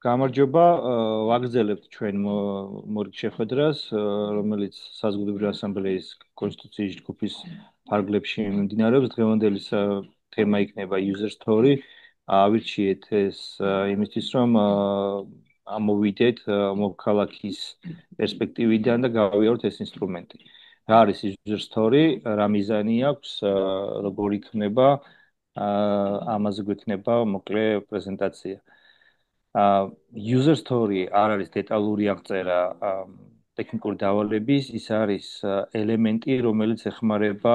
გამარჯობა, ვაგრძელებთ ჩვენ მორიგ შეხვედრას, რომელიც საზოგადოებრივი ასამბლეის კონსტიტუციის ჯგუფის ფარგლებში მიმდინარეობს. დღევანდელი თემა იქნება user story. ავირჩიეთ ეს იმისთვის, რომ ამოვიდეთ მოქალაქის პერსპექტივიდან და გავიაროთ ეს ინსტრუმენტი. რა არის user story, რა მიზანი აქვს, როგორ იქნება, ამაზე გვექნება მოკლე პრეზენტაცია. User story არ არის დეტალური აღწერა ტექნიკური დავალების, ის არის ელემენტი, რომელიც ეხმარება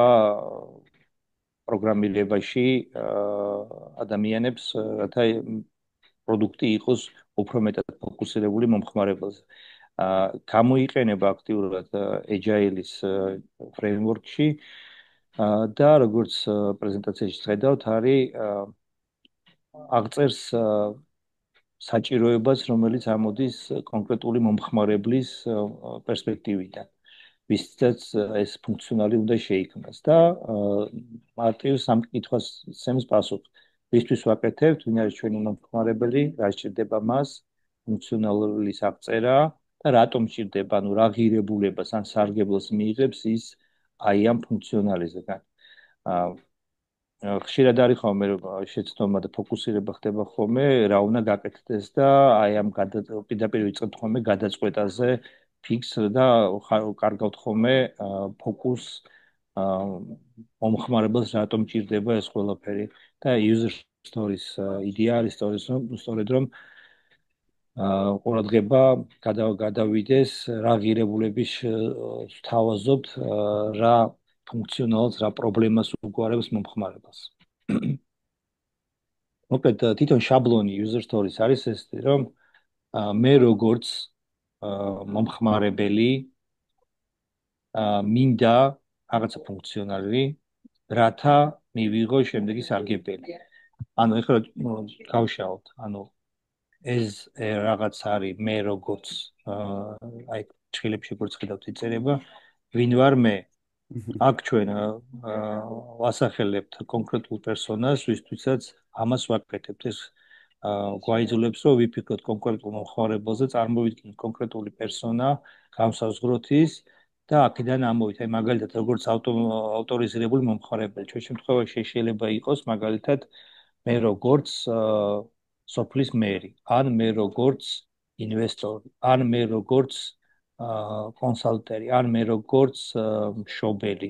პროგრამირებაში ადამიანებს, რათა პროდუქტი იყოს უფრო მეტად ფოკუსირებული მომხმარებელზე. გამოიყენება აქტიურად Agile-ის framework-ში და როგორც პრეზენტაციაში ხედავთ, არის აღწერს საჭიროებას, რომელიც ამოდის კონკრეტული მომხმარებლის პერსპექტივიდან, ვისაც ეს ფუნქციონალი უნდა შეიქმნას და მარტივ სამ კითხვას სცემს პასუხს. ვისთვის ვაკეთებთ, ვინ არის ჩვენი მომხმარებელი, რა სჭირდება მას, ფუნქციონალის აღწერა და რატომ სჭირდება, ანუ რა ღირებულებას ან სარგებლოს მიიღებს ის აი ამ ფუნქციონალისგან. ხშირად არის ხოლმე შეცდომა და ფოკუსირება ხდება ხოლმე რა უნდა გაკეთდეს და აი ამ პირდაპირ ვიწყებთ ხოლმე გადაწყვეტაზე ფიქს და კარგავთ ხოლმე ფოკუს მომხმარებელს რატომ ჭირდება ეს ყველაფერი და user stories იდეა არის სწორედ რომ ყურადღება გადავიდეს რა ღირებულების სთავაზობთ რა ფუნქციონალს რა პრობლემას უგვარებს მომხმარებელს. მოკლედ თვითონ შაბლონი user stories არის ეს რომ მე როგორც მომხმარებელი მინდა რაღაცა ფუნქციონალი რათა მივიღო შემდეგი სარგებლები. ანუ ეხლა გავშალოთ, ანუ ეს რაღაც არის მე როგორც აი ჭრილებში როგორც ხედავთ იწერება ვინ ვარ მე აქ ჩვენ ვასახელებთ კონკრეტულ პერსონას ვისთვისაც ამას ვაკეთებთ ეს გვაიძულებს რომ ვიფიქროთ კონკრეტულ მომხმარებელზე წარმოვიდგინოთ კონკრეტული პერსონა განსაზღვროთ ის და აქედან ამოვით აი მაგალითად როგორც ავტორიზირებული მომხმარებელი ჩვენ შემთხვევაში შეიძლება იყოს მაგალითად მე როგორც სოფლის მერი ან მე როგორც ინვესტორი ან მე როგორც კონსალტერი ან მე როგორც მშობელი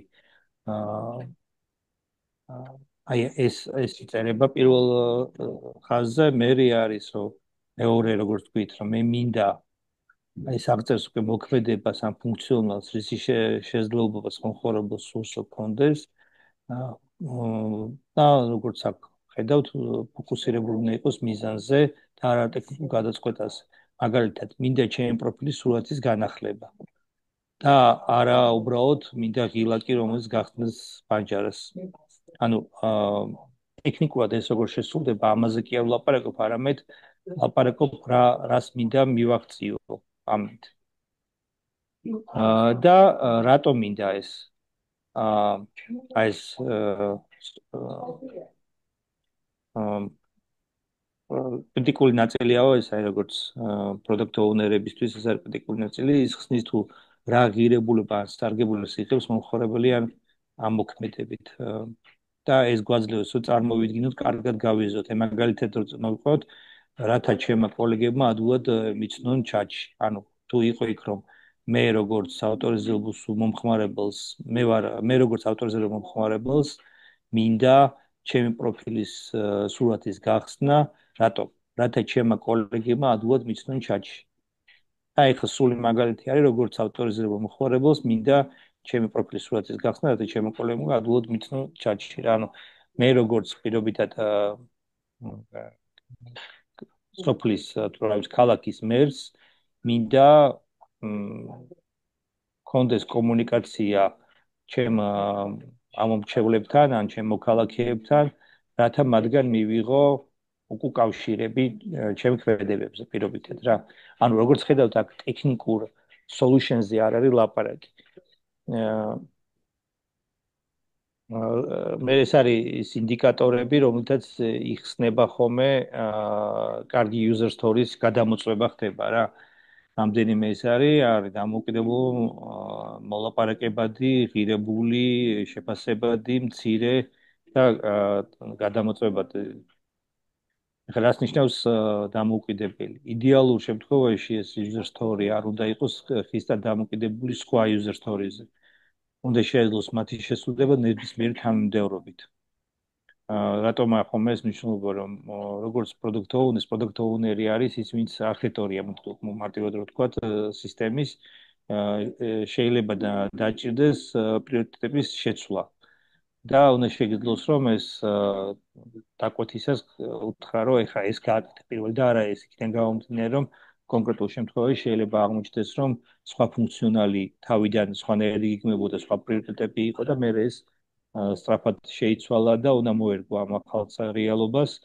აი ეს იწერება პირველ ხაზზე მერი არის რომ მეორე როგორც ვთქვით რომ მე მინდა ეს აღწერს უკვე მოქმედებას ამ ფუნქციონალს რის შესაძლებლობას მომხმარებელს სურს კონდეს და როგორც აქ ხედავთ ფოკუსირებული უნდა იყოს მიზანზე და არა ტექნიკურ გადაწყვეტაზე მაგალითად მინდა ჩემი პროფილის სურათის განახლება და არა უბრალოდ მინდა ღილაკი რომელიც გახსნას ბანჯარას ანუ ტექნიკურად ეს როგორ შესრულდება ამაზე კი არ ვლაპარაკობ არამედ ვლაპარაკობ რას მინდა მივაქციო ამით და რატომ მინდა ეს ეს კრიტიკული ნაწილიაო ეს აი როგორც პროდუქტ ოუნერებისთვის ეს არის კრიტიკული ნაწილი ის ხსნის თუ რა ღირებულება ან სარგებლობას იღებს მომხმარებელი ან ამ მოქმედებით და ეს გვაძლევს რომ წარმოვიდგინოთ კარგად გავიზოთ აი მაგალითად რომ მოვიყოთ რათა ჩემმა კოლეგებმა ადვილად მიცნონ ჩატში ანუ თუ იყო იქ რომ მე როგორც ავტორიზებულ მომხმარებელს მე როგორც ავტორიზებულ მომხმარებელს მინდა ჩემი პროფილის სურათის გახსნა რატომ? რათა ჩემმა კოლეგებმა ადვილად მიცნონ ჩატში. აი ხო სული მაგალითი არის როგორც ავტორიზებულ მომხმარებელს მინდა ჩემი პროფილის სურათის გახსნა რათა ჩემმა კოლეგებმა ადვილად მიცნონ ჩატში. ანუ მე როგორც პირობითად სოფლის თუ რა ვიცი ქალაქის მერს მინდა კონდეს კომუნიკაცია ჩემ ამომრჩევლებთან ან ჩემ მოქალაქეებთან რათა მათგან მივიღო უკავშირები ჩემ ქმედებებზე პირობითად რა. ანუ როგორც ხედავთ აქ ტექნიკურ solutions-ზე არ არის ლაპარაკი. მე ეს არის ინდიკატორები, რომლითაც იხსნება ხოლმე კარგი user stories გადამოწვევა ხდება რა. რამდენიმე ეს არის დამოუკიდებელ მოლაპარაკებადი, ღირებული, შეფასებადი, მცირე და გადამოწვევად. ეხლა რას ნიშნავს დამოუკიდებელი? იდეალურ შემთხვევაში ეს user story არ უნდა იყოს ხისგან დამოუკიდებული სხვა user stories-ზე. უნდა შეეძლოს მათი შესრულება ნებისმიერი თანმიმდევრობით. რატომ ახომ ეს მნიშვნელობა რომ როგორც product owner-ი არის ის ვინც არქიტექტორია მარტივად რო ვთქვათ სისტემის შეიძლება დაჭირდეს პრიორიტეტების შეცვლა და უნდა შეგიძლოს რომ ეს დაკვეთისას უთხრა რომ ეხა ეს გააკეთე პირველი და არა ეს იქიდან გამომდინარე რომ კონკრეტულ შემთხვევაში შეიძლება აღმოჩნდეს რომ სხვა ფუნქციონალი თავიდან სხვანაირი იგმებოდა სხვა პრიორიტეტები იყო და მე ეს სწრაფად შეიცვალა და უნდა მოერგო ამ ახალ რეალობას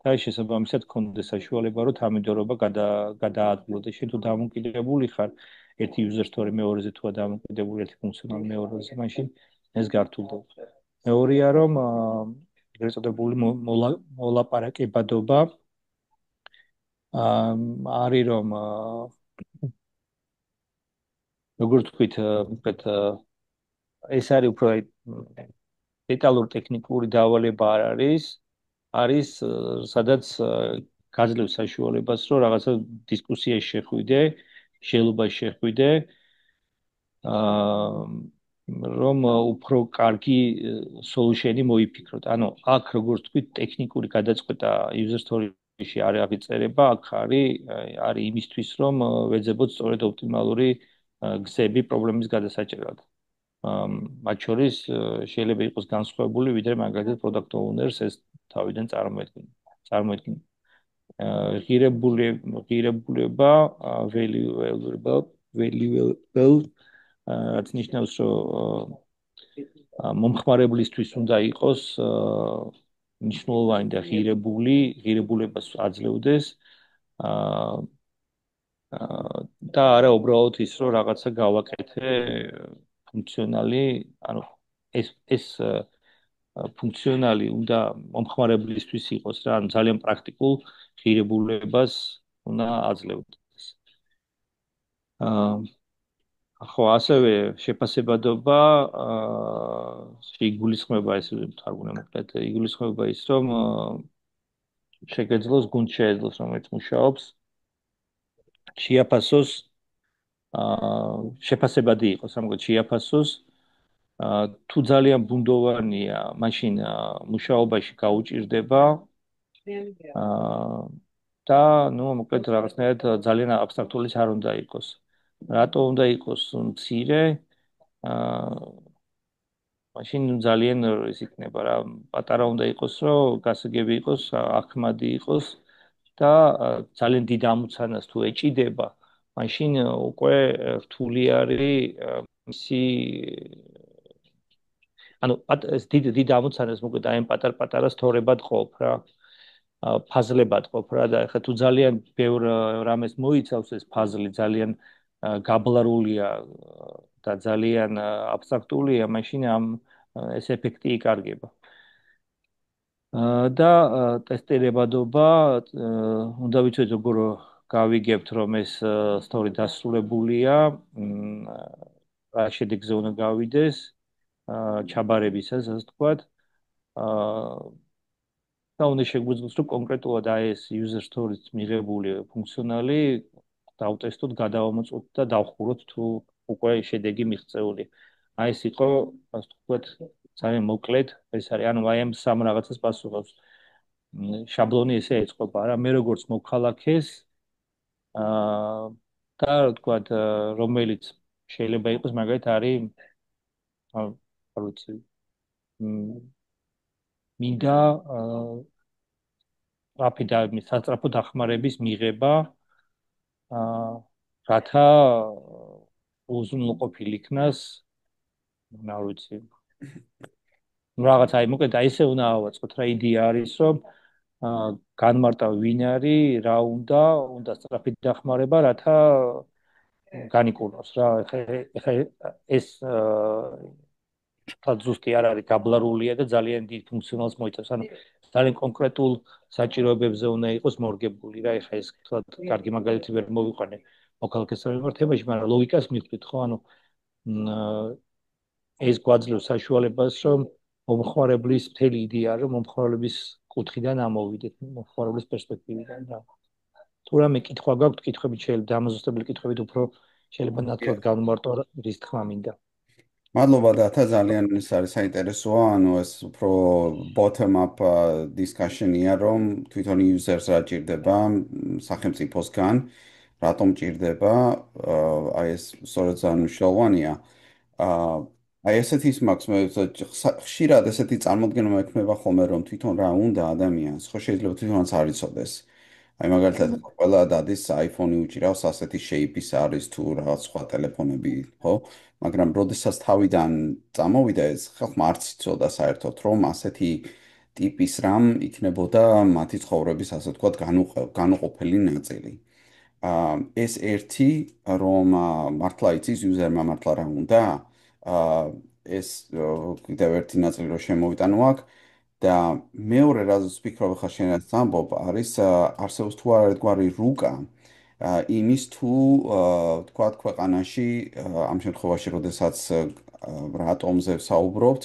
და შესაბამისად გქონდეს საშუალება რომ თამიდორობა გადაადგილო და შენ თუ დამოკიდებული ხარ ერთი user story მეორეზე თუ დამოკიდებული ერთი ფუნქციონალი მეორეზე მაშინ ეს გართულდება მეორეა რომ ეგრეთ წოდებული მოლაპარაკებადობა არის რომ როგორც ვთქვით უკეთ ეს არის უფრო დეტალურ ტექნიკური დავალება არ არის სადაც გაძლევს საშუალებას რომ რაღაცა დისკუსიაში შეხვიდე შეელობაში შეხვიდე აა რომ უფრო კარგი სოლუშენი მოიფიქროთ. ანუ აქ როგორც თქვი ტექნიკური გადაწყვეტა user story-ში არ აღიწერება, აქ არის იმისთვის რომ ვეძებოთ სწორედ ოპტიმალური გზები პრობლემის გადასაჭერად. მათ შორის შეიძლება იყოს განსხვავებული, ვიდრე მაგალითად product owners ეს თავიდან წარმოედგინა. ღირებულება, valuable რაც ნიშნავს, რომ მომხმარებლისთვის უნდა იყოს მნიშვნელოვანი და ღირებულებას აძლევდეს და არა უბრალოდ ის, რომ რაღაცა გავაკეთე ფუნქციონალი, ანუ ეს ფუნქციონალი უნდა მომხმარებლისთვის იყოს რა, ანუ ძალიან პრაქტიკულ ღირებულებას უნდა აძლევდეს. ხო, ასევე შეფასებადობა შეიგულისხმება ეს თარგმნა მოკლედ იგულისხმება ის რომ შეგეძლოს გუნდ შეეძლოს რომელიც მუშაობს შეაფასოს შეფასებადი იყოს ამგვარად შეაფასოს თუ ძალიან ბუნდოვანია მაშინ მუშაობაში გაუჭირდება და ნუ მოკლედ რაღაცნაირად ძალიან აბსტრაქტულის არ უნდა იყოს რატო უნდა იყოს მცირე მაშინ ძალიან ის იქნება რა პატარა უნდა იყოს რომ გასაგები იყოს ახმადი იყოს და ძალიან დიდ ამოცანას თუ ეჭიდება მაშინ უკვე რთული არის მისი ანუ ეს დიდ ამოცანას მოკლედ აი ამ პატარ-პატარა სწორებად ყოფ რა ფაზლებად ყოფ რა და ხა თუ ძალიან ბევრ რამეს მოიცავს ეს ფაზლი ძალიან გაბლარულია და ძალიან აბსტრაქტულია მაშინ ამ ეს ეფექტი იკარგება და ტესტირებადობა უნდა ვიცოდეთ როგორ გავიგებთ რომ ეს სტორი დასრულებულია რა შედეგზე უნდა გავიდეს ჩაბარებისას ასე ვთქვათ და უნდა შეგვიძლოს რომ კონკრეტულად აი ეს user stories მიღებული ფუნქციონალი დავტესტოთ, გადავამოწმოთ და დავხუროთ თუ უკვე შედეგი მიღწეული. აი ეს იყო, ასე ვთქვათ, ძალიან მოკლედ ეს არის, ანუ აი ამ სამ რაღაცას პასუხობს. შაბლონი ესე ეწყობა რა, მე როგორც მოქალაქეს აა და რა ვთქვათ, რომელიც შეიძლება იყოს მაგალითად არის არ ვიცი მინდა სასწრაფო დახმარების მიღება რათა უზრუნველყოფილი იქნას არ ვიცი რაღაც აი მოკლედ აი ესე უნდა ავაწყოთ რა იდეა არის რომ განმარტავ ვინ არის რა უნდა სწრაფი დახმარება რათა განიკურნოს რა ეხა ეს ზუსტი არ არის, გაბლარულია და ძალიან დიდ ფუნქციონალს მოიცავს. ანუ ძალიან კონკრეტულ საჭიროებებზე უნდა იყოს მორგებული რა. ეხლა ეს თქვა კარგი მაგალითი ვერ მოვიყვანე მოქალაქეს სამართლებაში, მაგრამ ლოგიკას მიხვდით ხო? ანუ ეს გვაძლევს საშუალებას, რომ მომხმარებლის მთელი იდეა, რომ მომხმარებლების კუთხიდან ამოვიდეთ, მომხმარებლის პერსპექტივიდან რა. თუ რამე კითხვა გაქვთ, კითხვებით შეიძლება დამაზუსტებელი კითხვებით უფრო შეიძლება ნათლად განვმარტო რის თქმა მინდა. მადლობა დათა ძალიან ეს არის საინტერესოა ანუ ეს უფრო bottom up discussion-ია რომ თვითონ users რა ჭირდება სახელმწიფოსგან რატომ ჭირდება აი ეს სწორედ ძალიან მნიშვნელოვანია აი ესეთი ის მაქვს მე ხშირად ესეთი წარმოდგენა მექნება ხოლმე რომ თვითონ რა უნდა ადამიანს ხო შეიძლება თვითონაც არ იცოდეს აი მაგალითად ყველა დადის iPhone-ი უჭირავს ასეთი shape-ის არის თუ რაღაც სხვა ტელეფონები ხო მაგრამ როდესაც თავიდან წამოვიდა ეს ხალხმა არც იცოდა საერთოდ რომ ასეთი ტიპის რამ იქნებოდა მათი ცხოვრების ასე ვთქვათ განუყოფელი ნაწილი. ეს ერთი რომ მართლა იცის იუზერმა მართლა რა უნდა ეს კიდევ ერთი ნაწილი რომ შემოვიტანო აქ და მეორე რაზეც ვფიქრობ ხა შენაც ამბობ არის არსებობს თუ არა ერთგვარი რუკა იმის თუ თქვათ ქვეყანაში ამ შემთხვევაში როდესაც რატომზე ვსაუბრობთ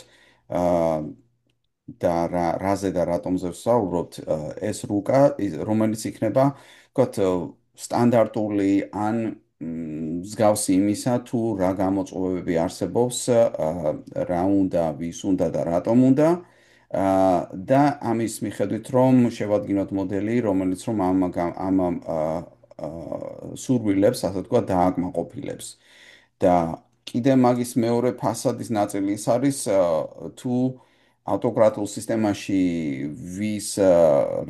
და რაზე და რატომზე ვსაუბრობთ ეს რუკა რომელიც იქნება თქვათ სტანდარტული ან მსგავსი იმისა თუ რა გამოწვევები არსებობს რა უნდა ვის უნდა და რატომ უნდა და ამის მიხედვით რომ შევადგინოთ მოდელი რომელიც რომ ამ სურვილებს ასე ვთქვათ დააკმაყოფილებს და კიდე მაგის მეორე ფასადის ნაწილი ის არის თუ ავტოკრატულ სისტემაში ვის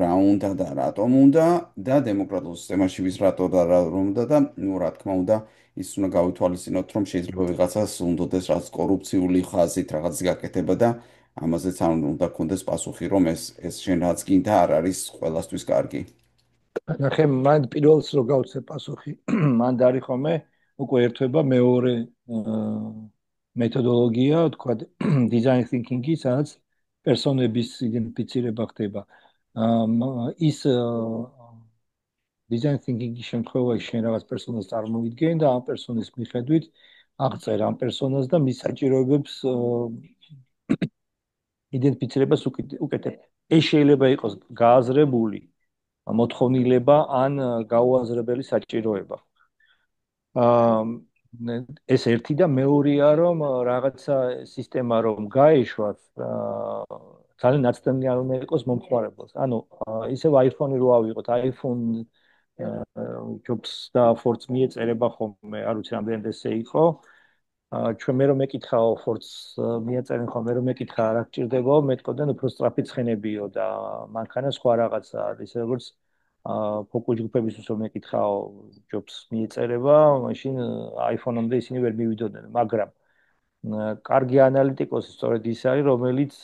რა უნდა და რატომ უნდა და დემოკრატიულ სისტემაში ვის რატო და რა უნდა და ნუ რა თქმა უნდა ის უნდა გავითვალისწინოთ რომ შეიძლება ვიღაცას უნდოდეს რაღაც კორუფციული ხაზით რაღაც გაკეთება და ამაზეც არ უნდა გქონდეს პასუხი რომ ეს შენ რაც გინდა არ არის ყველასთვის კარგი. ნახე, მან პირველს რო გავცე პასუხი, მან დაარი ხომე უკვე ერთვება მეორე მეთოდოლოგია, თქვა design thinking-ი, სადაც პერსონების იდენტიფიცირება ხდება. ის design thinking-ის შემთხვევაში შენ რაღაც პერსონას წარმოვიდგენ და ამ პერსონის მიხედვით აღწერ ამ პერსონას და მის საჭიროებებს იდენტიფიცირებას უკეთებ. ეს შეიძლება იყოს გააზრებული მოთხოვნილება ან გაუაზრებელი საჭიროება. ეს ერთი და მეორეა რომ რაღაცა სისტემა რომ გაეშვათ ძალიან ნაცდემი არ უნდა იყოს მომხმარებელს. ანუ ისევ iPhone-ი რო ავიღოთ, iPhone ჯობს და Force მიეწერება ხოლმე, არ ვიცი რამდენი ესე იყო. ჩვენ მე რომ მეკითხაო Force მიეწერენ ხოლმე, მე რომ მეკითხა რა გჭირდებაო, მეტყოდან უფრო სწრაფი ცხენებიო და მანქანა სხვა რაღაცა, ისე როგორც ფოკუს ჯგუფების უსო მეკითხაო ჯობს მიეწერება, მაშინ iPhone-ამდე ისინი ვერ მივიდოდნენ, მაგრამ კარგი ანალიტიკოსი სწორედ ის არის, რომელიც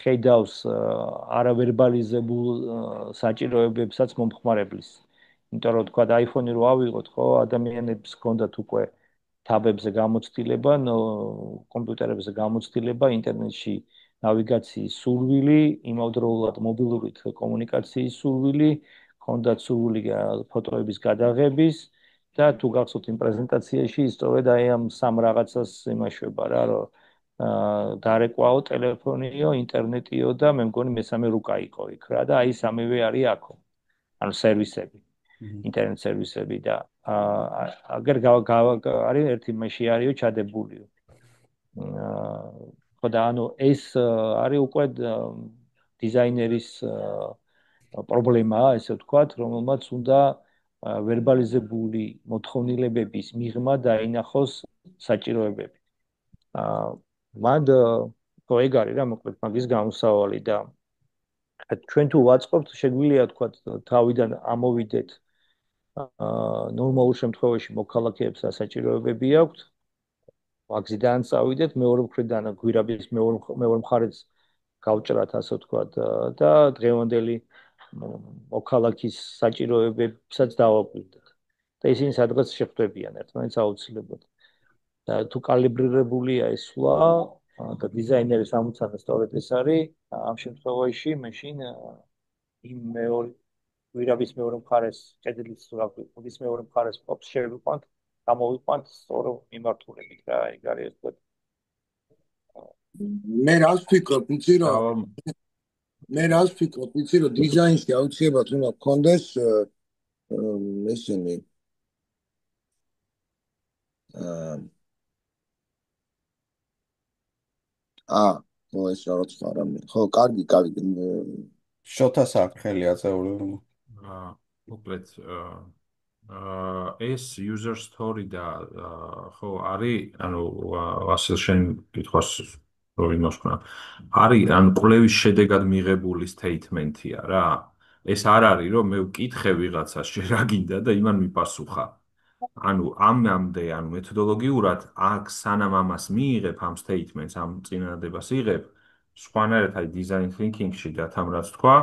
ხედავს არავერბალიზებულ საჭიროებებსაც მომხმარებლის. იმიტომ რომ თქვა iPhone-ი რო ავიღოთ, ხო, ადამიანებს ჰქონდათ უკვე თაბებზე გამოცდილება, კომპიუტერებზე გამოცდილება, ინტერნეტში ნავიგაციის სურვილი, იმავდროულად მობილური კომუნიკაციის სურვილი, ჰქონდათ სურვილი ფოტოების გადაღების და თუ გახსოვთ იმ პრეზენტაციაში, სწორედ აი ამ სამ რაღაცას იმაშვება რა, რომ დარეკვაო ტელეფონიო, ინტერნეტიო და მე მგონი მესამე რუკა იყო იქ რა და აი სამივე არის აქო. ანუ სერვისები, ინტერნეტ სერვისები და აგერ არის ერთი მასში არისო ჩადებულიო. ხო და ანუ ეს არის უკვე დიზაინერის პრობლემაა, ესე ვთქვათ, რომელმაც უნდა ვერბალიზებული მოთხოვნილებების მიღმა დაინახოს საჭიროებები. მან ხო ეგ არის რა მოკლედ მაგის გამოსავალი და ჩვენ თუ ვაწყობთ შეგვიძლია თქვა თავიდან ამოვიდეთ ნორმალურ შემთხვევაში მოქალაქეებს საჭიროებები აქვთ მაგზიდან წავიდეთ მეორე მხრიდან გვირაბის მეორე მხარეც გავჭრათ ასე ვთქვათ და დღევანდელი მოქალაქის საჭიროებებსაც დავაკვირდეთ და ისინი სადღაც შეხვდებიან ერთმანეთს აუცილებლად და თუ კალიბრირებულია ეს სვლა და დიზაინერის ამოცანა სწორედ ეს არის, ამ შემთხვევაში მაშინ იმ მეორე ვირავის მეორე მხარეს, კედლის ვირავის მეორე მხარეს ფობს შევიყვანთ, გამოვიყვანთ სწორო მიმართულებით რა, ეგ არის ეს მე რას ვფიქრობ, იცი რომ დავა მე რას ვფიქრობ, იცი რომ დიზაინში აუცილებლად უნდა გქონდეს ესენი ხო ეს რაღაც ხარამი. ხო, კარგი. შოთა საფრთხელი აწეული. მოკლედ ეს user story და ხო არის, ანუ ასელ შენ კითხვას რო იმოხსნა. არის ანუ კვლევის შედეგად მიღებული statement-ია რა. ეს არ არის რომ მე ვკითხე ვიღაცას შე რა გინდა და იმან მიპასუხა. ანუ ამამდე ანუ მეთოდოლოგიურად აქ სანამ ამას მიიღებ ამ statements ამ წინადადებას იღებ სხვანაირად აი design thinking-ში და თან რაც თქვა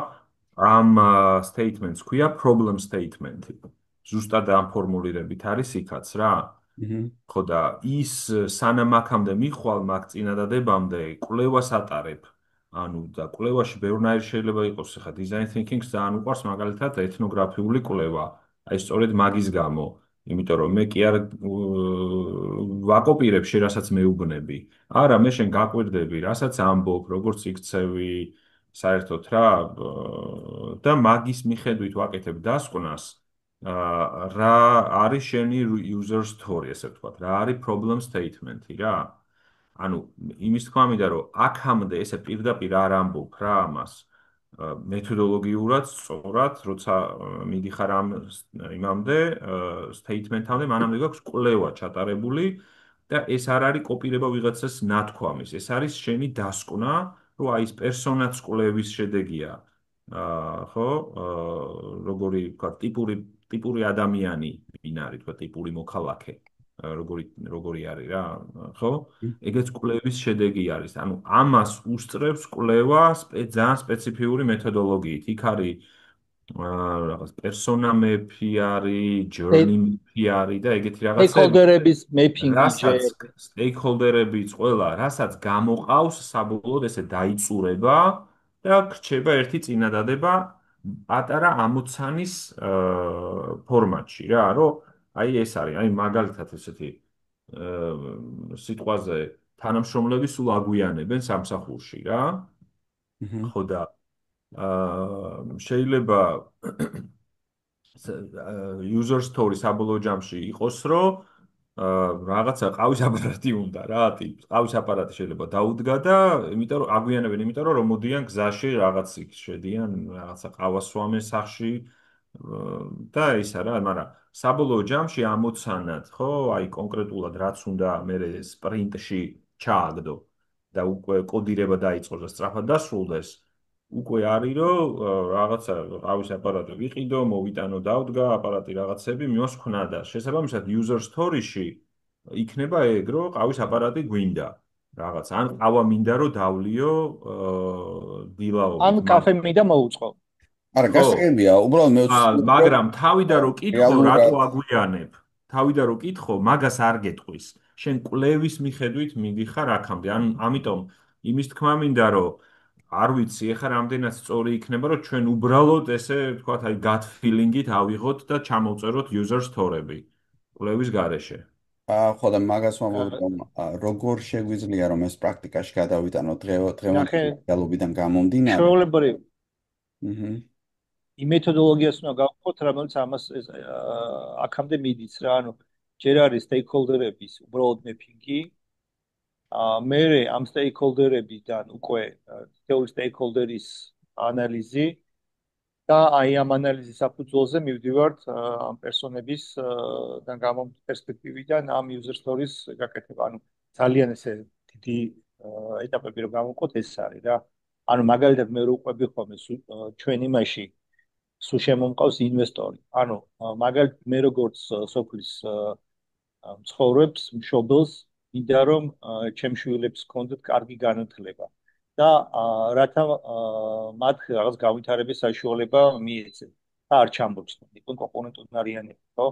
ამ statements ქვია problem statement-ი ზუსტად ამ ფორმულირებით არის იქაც რა ხო და ის სანამ აქამდე მიხვალ მაგ წინადადებამდე კვლევას ატარებ ანუ და კვლევაში ბევრნაირი შეიძლება იყოს ხა design thinking-ს ძალიან უყვარს მაგალითად ეთნოგრაფიული კვლევა აი სწორედ მაგის გამო იმიტომ რომ მე კი არ ვაკოპირებ შენ რასაც მეუბნები. არა, მე შენ გაკვირდები, რასაც ამბობ, როგორც იქცევი, საერთოდ რა და მაგის მიხედვით ვაკეთებ დასკვნას, რა არის შენი user story, ესე ვთქვათ, რა არის problem statement-ი რა. ანუ იმის თქმა მინდა რომ აქამდე ესე პირდაპირ არ ამბობ რა ამას. მეთოდოლოგიურად სწორად, როცა მიდიხარ ამ იმამდე statement-ამდე, მანამდე გაქვს კვლევა ჩატარებული და ეს არ არის კოპირება ვიღაცას ნათქვამის, ეს არის შენი დასკვნა, რომ აი ეს პერსონაც კვლევის შედეგია. ხო, როგორი ვთქვა, ტიპური ადამიანი ვინ არის, თქვა ტიპური მოქალაქე. როგორი არის რა, ხო? ეგეც კვლევის შედეგი არის. ანუ ამას უსწრებს კვლევა ძალიან სპეციფიური მეთოდოლოგიით. იქ არის რაღაც persona map-ი არის, journey map-ი არის და ეგეთი რაღაცები. stakeholder-ების mapping-ი რასაც stakeholder-ებიც ყველა, რასაც გამოყავს საბოლოოდ ესე დაიწურება და რჩება ერთი წინადადება პატარა ამოცანის ფორმატში რა, რომ აი ეს არის, აი მაგალითად ესეთი სიტყვაზე თანამშრომლები სულ აგვიანებენ სამსახურში რა. ხო და შეიძლება user story საბოლოო ჯამში იყოს, რომ რაღაცა ყავის აპარატი უნდა რა, ტიპს. ყავის აპარატი შეიძლება დაუდგა და იმიტომ რომ აგვიანებენ, იმიტომ რომ მოდიან გზაში რაღაც იქ შედიან, რაღაცა ყავას სვამენ სახში და ისა რა, მაგრამ საბოლოო ჯამში ამოცანად, ხო, აი კონკრეტულად რაც უნდა მე სპრინტში ჩააგდო და უკვე კოდირება დაიწყოს და სწრაფად დასრულდეს, უკვე არის რომ რაღაცა ყავის აპარატი ვიყიდო, მოვიტანო დავდგა აპარატი რაღაცები მიოსქნა და შესაბამისად user story-ში იქნება ეგ რომ ყავის აპარატი გვინდა რაღაც ან ყავა მინდა რომ დავლიო დილაობით ან კაფე მინდა მოუწყო არა გასაგებია უბრალოდ მე მაგრამ თავიდან რომ კითხო რატო აგვიანებ თავიდან რომ კითხო მაგას არ გეტყვის შენ კვლევის მიხედვით მიდიხარ აქამდე ან ამიტომ იმის თქმა მინდა რომ არ ვიცი ეხლა რამდენად სწორი იქნება რომ ჩვენ უბრალოდ ესე ვთქვათ აი gut feeling-ით ავიღოთ და ჩამოვწეროთ user story-ები კვლევის გარეშე ხო და მაგას ვამბობ რომ როგორ შეგვიძლია რომ ეს პრაქტიკაში გადავიტანოთ დღევანდელი რეალობიდან გამომდინარე ჩვეულებრივ იმ აჰა მეთოდოლოგიას უნდა გავხოთ რომელიც ამას აქამდე მიდის რა ანუ ჯერ არის stakeholder-ების უბრალოდ mapping-ი მე ამ stakeholder-ებიდან უკვე თითოეული stakeholder-ის ანალიზი და აი ამ ანალიზის საფუძველზე მივდივართ ამ პერსონებისგან გამომდინარე პერსპექტივიდან ამ user stories გაკეთება. ანუ ძალიან ესე დიდი ეტაპები რომ გამოვყოთ ეს არის რა. ანუ მაგალითად მე რო უყვები ხოლმე ჩვენ იმაში სულ შემომყავს ინვესტორი. ანუ მაგალითად მე როგორც სოფლის მცხოვრებს, მშობელს მინდა რომ ჩემ შვილებს ჰქონდეთ კარგი განათლება. და რათა მათ რაღაც გავითარების საშუალება მიეცეს და არ ჩამბოწმენ. იქ კომპონენტები არიანები, ხო?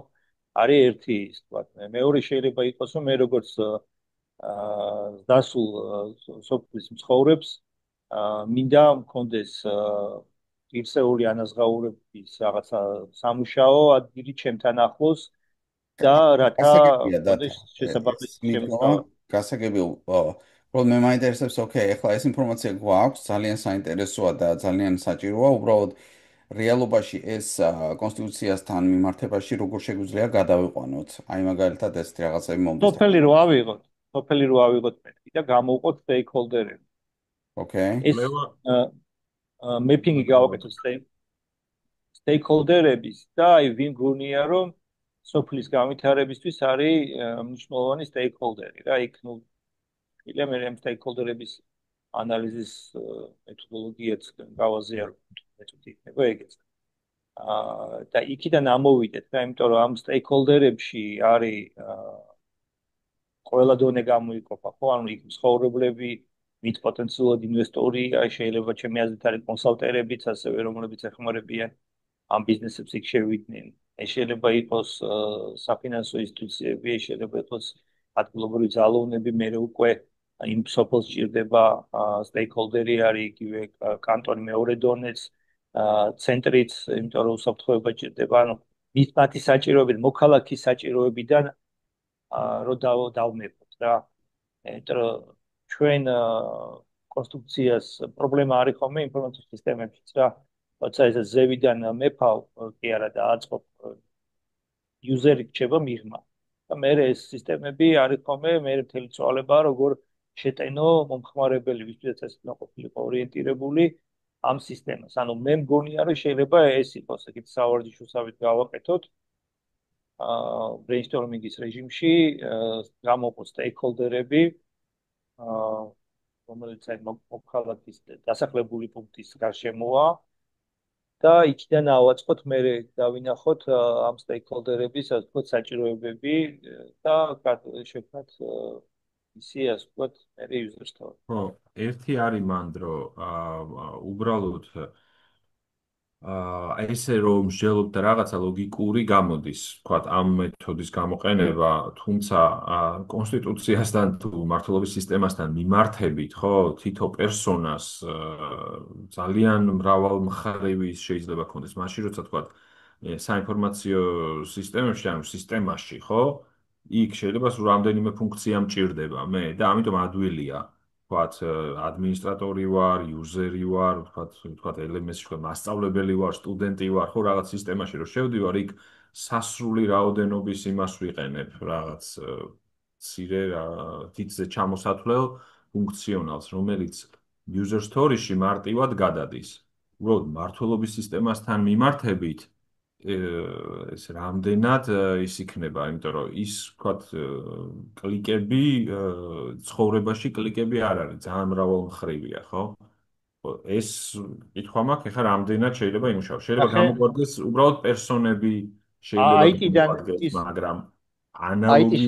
არის ერთი ის თქვა. მეორე შეიძლება იყოს, რომ მე როგორც დასულ სოფლის მცხოვრებს მინდა მქონდეს ღირსეული ანაზღაურების რაღაცა სამუშაო ადგილი ჩემთან ახლოს და რათა გასაგებია მქონდეს ეს შესაბამისი ნიკო შემოსავალი. გასაგები რომ მე მაინტერესებს ოკეი ახლა ეს ინფორმაცია გვაქვს ძალიან საინტერესოა და ძალიან საჭიროა უბრალოდ რეალობაში ეს კონსტიტუციასთან მიმართებაში როგორ შეგვიძლია გადავიყვანოთ აი მაგალითად ეს რაღაცები მომდის სოფელი რო ავიღოთ მეთქი და გამოვყოთ სტეიქჰოლდერები. ოკეი ეს მეპინგი გავაკეთოთ სტეიქჰოლდერების და აი ვინ გონია რომ სოფლის განვითარებისთვის არის მნიშვნელოვანი სტეიქჰოლდერი რა იქ ნუ ილია მე ამ სტეიქჰოლდერების ანალიზის მეთოდოლოგიაც გავაზიარო მეტყვი იქნება ეგეც და იქიდან ამოვიდეთ რა იმიტომ რომ ამ სტეიქჰოლდერებში არის ყველა დონე გამოიყოფა ხო ანუ იქ მსხოვრებლები მით პოტენციალურად ინვესტორი შეიძლება ჩემი აზრით არის კონსალტერებიც ასევე რომლებიც ეხმარებიან ამ ბიზნესებს იქ შევიდნენ. ეს შეიძლება იყოს საფინანსო ინსტიტუციები, ეს შეიძლება იყოს ადგილობრივი ძალოვნები, მე უკვე იმ სოფელს ჭირდება სტეიქჰოლდერი არის იგივე კანტონი მეორე დონეც, ცენტრიც, იმიტომ რომ უსაფრთხოება ჭირდება, ანუ მათი საჭიროებით, მოქალაქის საჭიროებიდან რომ დავმეფოთ რა. იმიტომ რომ ჩვენ კონსტრუქციას პრობლემა არის ხოლმე ინფორმაციის სისტემებშიც რა. როცა ეს ზევიდან მეფავ კი არა და აწყობ იუზერი რჩება მიღმა და მე ეს სისტემები არის ხოლმე მე მთელი წვალება როგორ შეტენო მომხმარებელი ვისაც ეს ყოფილიყო ორიენტირებული ამ სისტემას ანუ მე მგონია რომ შეიძლება ეს იყოს ეგეთ სავარჯიშოსავით გავაკეთოთ brainstorming-ის რეჟიმში გამოყოთ სტეიქჰოლდერები რომელიც აი მოქალაქის დასახლებული პუნქტის გარშემოა და იქიდან ავაწყოთ მე დავინახოთ ამ სტეიქჰოლდერების ასე ვთქვათ საჭიროებები და შევქმნათ ისი ასე ვთქვათ მე იუზერსთან. ხო, ერთი არის მანდ რომ უბრალოდ ესე რომ მსჯელობ და რაღაცა ლოგიკური გამოდის, ვთქვათ, ამ მეთოდის გამოყენება, თუმცა კონსტიტუციასთან თუ მართლობის სისტემასთან მიმართებით, ხო, თითო პერსონას ძალიან მრავალმხრივი შეიძლება ქონდეს. მაშინ როცა ვთქვათ, საინფორმაციო სისტემებში, ანუ სისტემაში, ხო, იქ შეიძლება სულ რამდენიმე ფუნქცია მჭირდება მე და ამიტომ ადვილია ვთქვათ, ადმინისტრატორი ვარ, იუზერი ვარ, ვთქვათ, LMS-ში ვთქვათ, მასწავლებელი ვარ, სტუდენტი ვარ, ხო, რაღაც სისტემაში რომ შევდივარ, იქ სასრული რაოდენობის იმას ვიყენებ, რაღაც მცირე თითზე ჩამოსათვლელ ფუნქციონალს, რომელიც user story-ში მარტივად გადადის. უბრალოდ მართლობის სისტემასთან მიმართებით ეს რამდენად ის იქნება, იმიტომ რომ ის ვთქვათ კლიკები ცხოვრებაში კლიკები არ არის, ძალიან მრავალმხრივია, ხო? ეს კითხვა მაქვს, ეხლა რამდენად შეიძლება იმუშაოს. შეიძლება გამოგვადგეს უბრალოდ პერსონები, შეიძლება გამოგვადგეს, მაგრამ ანალოგი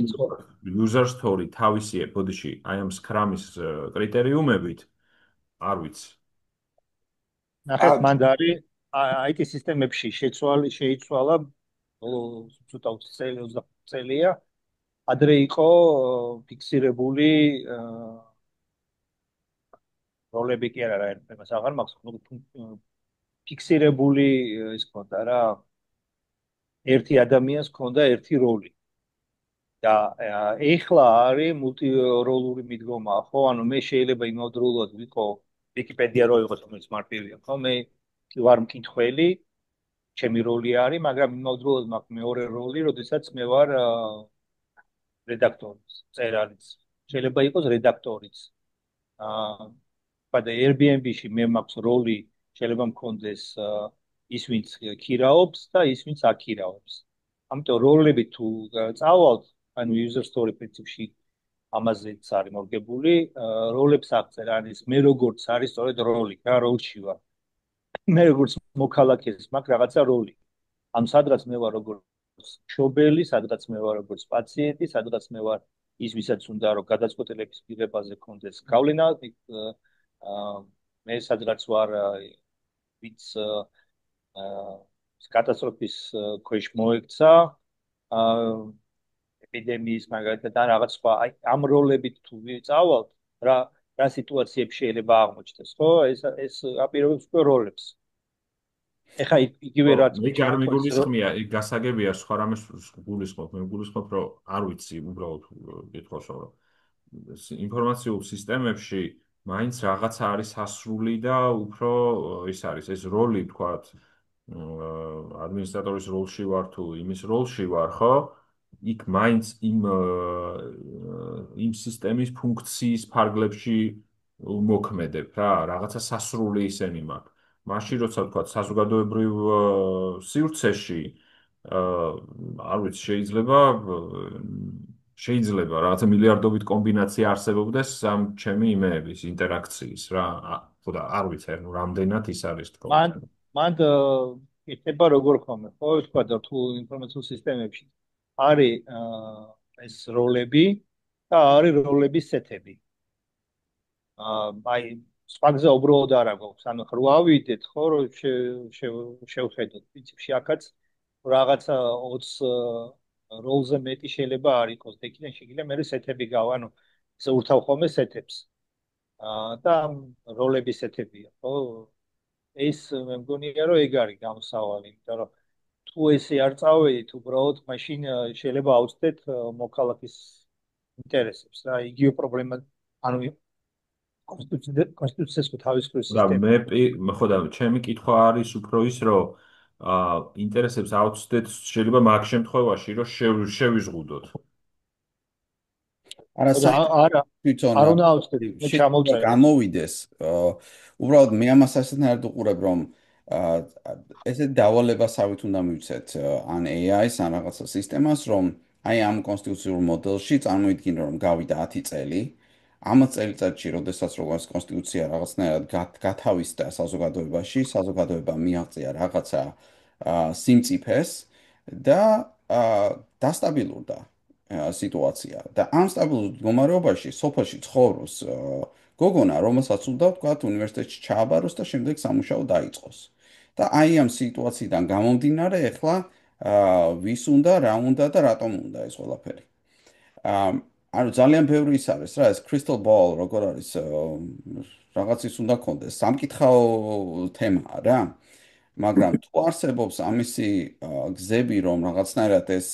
user story თავისი ბოდიში, აი ამ Scrum-ის კრიტერიუმებით არ ვიცი. ნახეთ, მანდ არის IT სისტემებში შეიცვალა ცოტა 20 წელია ადრე იყო ფიქსირებული როლები კი არა იმას აღარ მაქვს ფიქსირებული ის ქონდა რა ერთი ადამიანს ქონდა ერთი როლი და ეხლა არის მულტიროლური მიდგომა ხო ანუ მე შეიძლება იმავდროულად ვიყო ვიკიპედია რო იყოს რომელიც მარტივია ხო მე ვარ მკითხველი ჩემი როლი არის მაგრამ იმავდროულად მაქვს მეორე როლი როდესაც მე ვარ რედაქტორი წერალიც შეიძლება იყოს რედაქტორიც და Airbnb-ში მე მაქვს როლი შეიძლება მქონდეს ის ვინც ქირაობს და ის ვინც აქირაობს ამიტომ როლები თუ წავალთ ანუ user story პრინციპში ამაზეც არის მორგებული როლებს აღწერ არის მე როგორც არის სწორედ როლი რა როლში ვარ მე როგორც მოქალაქეს მაქვს რაღაცა როლი ამ სადღაც მე ვარ როგორც მშობელი სადღაც მე ვარ როგორც პაციენტი სადღაც მე ვარ ის ვისაც უნდა რომ გადაწყვეტილების მიღებაზე კონდეს გავლენა მე სადღაც ვარ ვიც კატასტროფის ქვეშ მოექცა ეპიდემიის მაგალითად ან რაღაც სხვა აი ამ როლებით თუ ვიწავალთ რა სიტუაციებში შეიძლება აღმოჩნდეს ხო ეს აპირებებს უკვე როლებს ეხა იგივე ხო, რაც მე კი არ გვაქვს მიგულისხმია, იქ გასაგებია სხვა რამეს გულისხმობ, მე გულისხმობ, რომ არ ვიცი, უბრალოდ კითხავს, რომ ინფორმაციულ სისტემებში მაინც რაღაცა არის ასრული და უფრო ის არის, ეს როლი, თქვათ, ადმინისტრატორის როლში ვარ თუ იმის როლში ვარ, ხო? იქ მაინც იმ სისტემის ფუნქციის ფარგლებში მოქმედებ რა, რაღაცა სასრული ისენი მაქვს. მაშინ როცა თქვა საზოგადოებრივ სივრცეში არ ვიცი შეიძლება რაღაცა მილიარდობით კომბინაცია არსებობდეს ამ ჩემი იმეების ინტერაქციის რა ხო და არ ვიცი ანუ რამდენად ის არის თქო მან იქნება როგორ ხომ ხო თქვა და თუ ინფორმაციულ სისტემებში არის ეს როლები და არის როლების სეტები აი სხვა გზა უბრალოდ არ აქვს ანუ ხო ავიდეთ ხო რომ შევხედოთ პრინციპში აქაც რაღაცა 20 როლზე მეტი შეიძლება არ იყოს და იქიდან შეიძლება მე სეტები გავა ანუ ეს ურთავ ხოლმე სეტებს და როლების სეტებია ხო ეს მე მგონია რომ ეგ არის გამოსავალი იმიტომ რომ თუ ესე არ წავედით უბრალოდ მაშინ შეიძლება აუცდეთ მოქალაქის ინტერესებს რა იგივე პრობლემა ანუ კონსტიტუციას ხო თავისუფლების და სისტემა ხო და ჩემი კითხვა არის უფრო ის რომ ინტერესებს აუცდეთ შეიძლება მაგ შემთხვევაში რომ შევიზღუდოთ არა თვითონ არ უნდა აუცდეთ მე შეიძლება ჩამოვწერე გამოვიდეს უბრალოდ მე ამას ასეთნაირად უყურებ რომ ესე დავალებასავით უნდა მივცეთ ან AI-ს ან რაღაცა სისტემას რომ აი ამ კონსტიტუციურ მოდელში წარმოიდგინე რომ გავიდა 10 წელი ამ წელიწადში როდესაც როგორც კონსტიტუცია რაღაცნაირად გათავისდა საზოგადოებაში საზოგადოება მიაღწია რაღაცა სიმწიფეს და დასტაბილურდა სიტუაცია და ამ სტაბილურ მდგომარეობაში სოფელში ცხოვრობს გოგონა, რომელსაც უნდა ვთქვათ, უნივერსიტეტში ჩააბაროს და შემდეგ სამუშაო დაიწყოს. და აი ამ სიტუაციიდან გამომდინარე, ეხლა ვის უნდა, რა უნდა და რატომ უნდა ეს ყველაფერი. ანუ ძალიან ბევრი ის არის რა, ეს crystal ball როგორ არის რაღაც ის უნდა კონდეს, სამკითხაო თემაა რა. მაგრამ თუ არსებობს ამისი გზები, რომ რაღაცნაირად ეს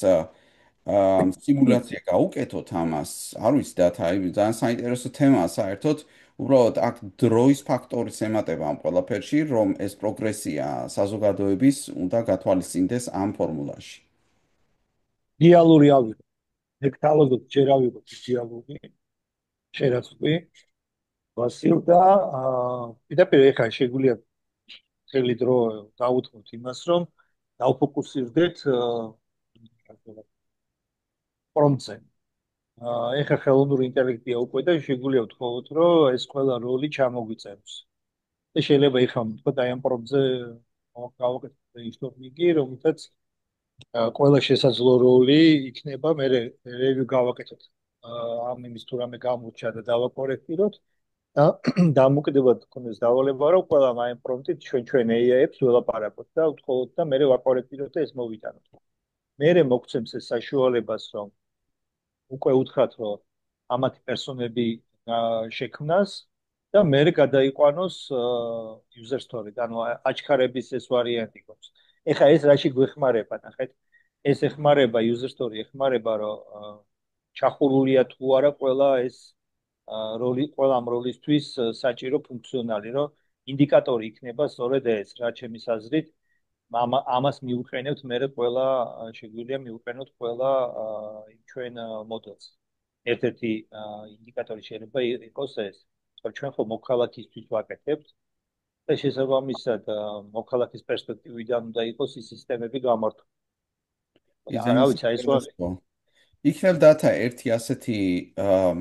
სიმულაცია გაუკეთოთ ამას, არ ვიცი და აი ძალიან საინტერესო თემაა საერთოდ. უბრალოდ აქ დროის ფაქტორის ემატება ამ ყველაფერში, რომ ეს პროგრესია საზოგადოების უნდა გათვალისწინდეს ამ ფორმულაში. რეალური ავიღო ლექტალოგოთ ჯერ ავიღოთ დიალოგი შერაცხვი ვასილ და პირდაპირ ეხლა შეგვიძლია მთელი დრო დავუთმოთ იმას რომ დავფოკუსირდეთ პრომპტზე ეხლა ხელოვნური ინტელექტია უკვე და შეგვიძლია ვთხოვოთ რომ ეს ყველა როლი ჩამოგვიწეროს და შეიძლება ეხლა ვთქვათ აი ამ პრომპტზე გავაკეთოთ brainstorming-ი რომელთაც ყველა შესაძლო როლი იქნება მე რევიუ გავაკეთოთ ამ იმის თუ რამე გამოჩა და დავაკორექტიროთ და დამოკიდებულად გქონდეს დავალება რომ ყველა აი პრომპტით ჩვენ AI-ებს ველაპარაკოთ და ვთხოვოთ და მე ვაკორექტიროთ და ეს მოვიტანოთ მე მოგცემს ეს საშუალებას რომ უკვე უთხრათ რომ ამათი პერსონები შექმნას და მე გადაიყვანოს user story ანუ აჩქარების ეს ვარიანტი გვაქვს ეხლა ეს რაში გვეხმარება ნახეთ ეს ეხმარება user story ეხმარება რომ ჩახურულია თუ არა ყველა ეს როლი ყველა ამ როლისთვის საჭირო ფუნქციონალი რომ ინდიკატორი იქნება სწორედ ეს რა ჩემის აზრით ამას მიუყენებთ მე ყველა შეგვიძლია მიუყენოთ ყველა ჩვენ მოდელს ერთ-ერთი ინდიკატორი შეიძლება იყოს ეს რომ ჩვენ ხო მოქალაქისთვის ვაკეთებთ და შესაბამისად მოქალაქის პერსპექტივიდან უნდა იყოს ის სისტემები გამართული რა ვიცი აი ეს იქნებ data ერთი ასეთი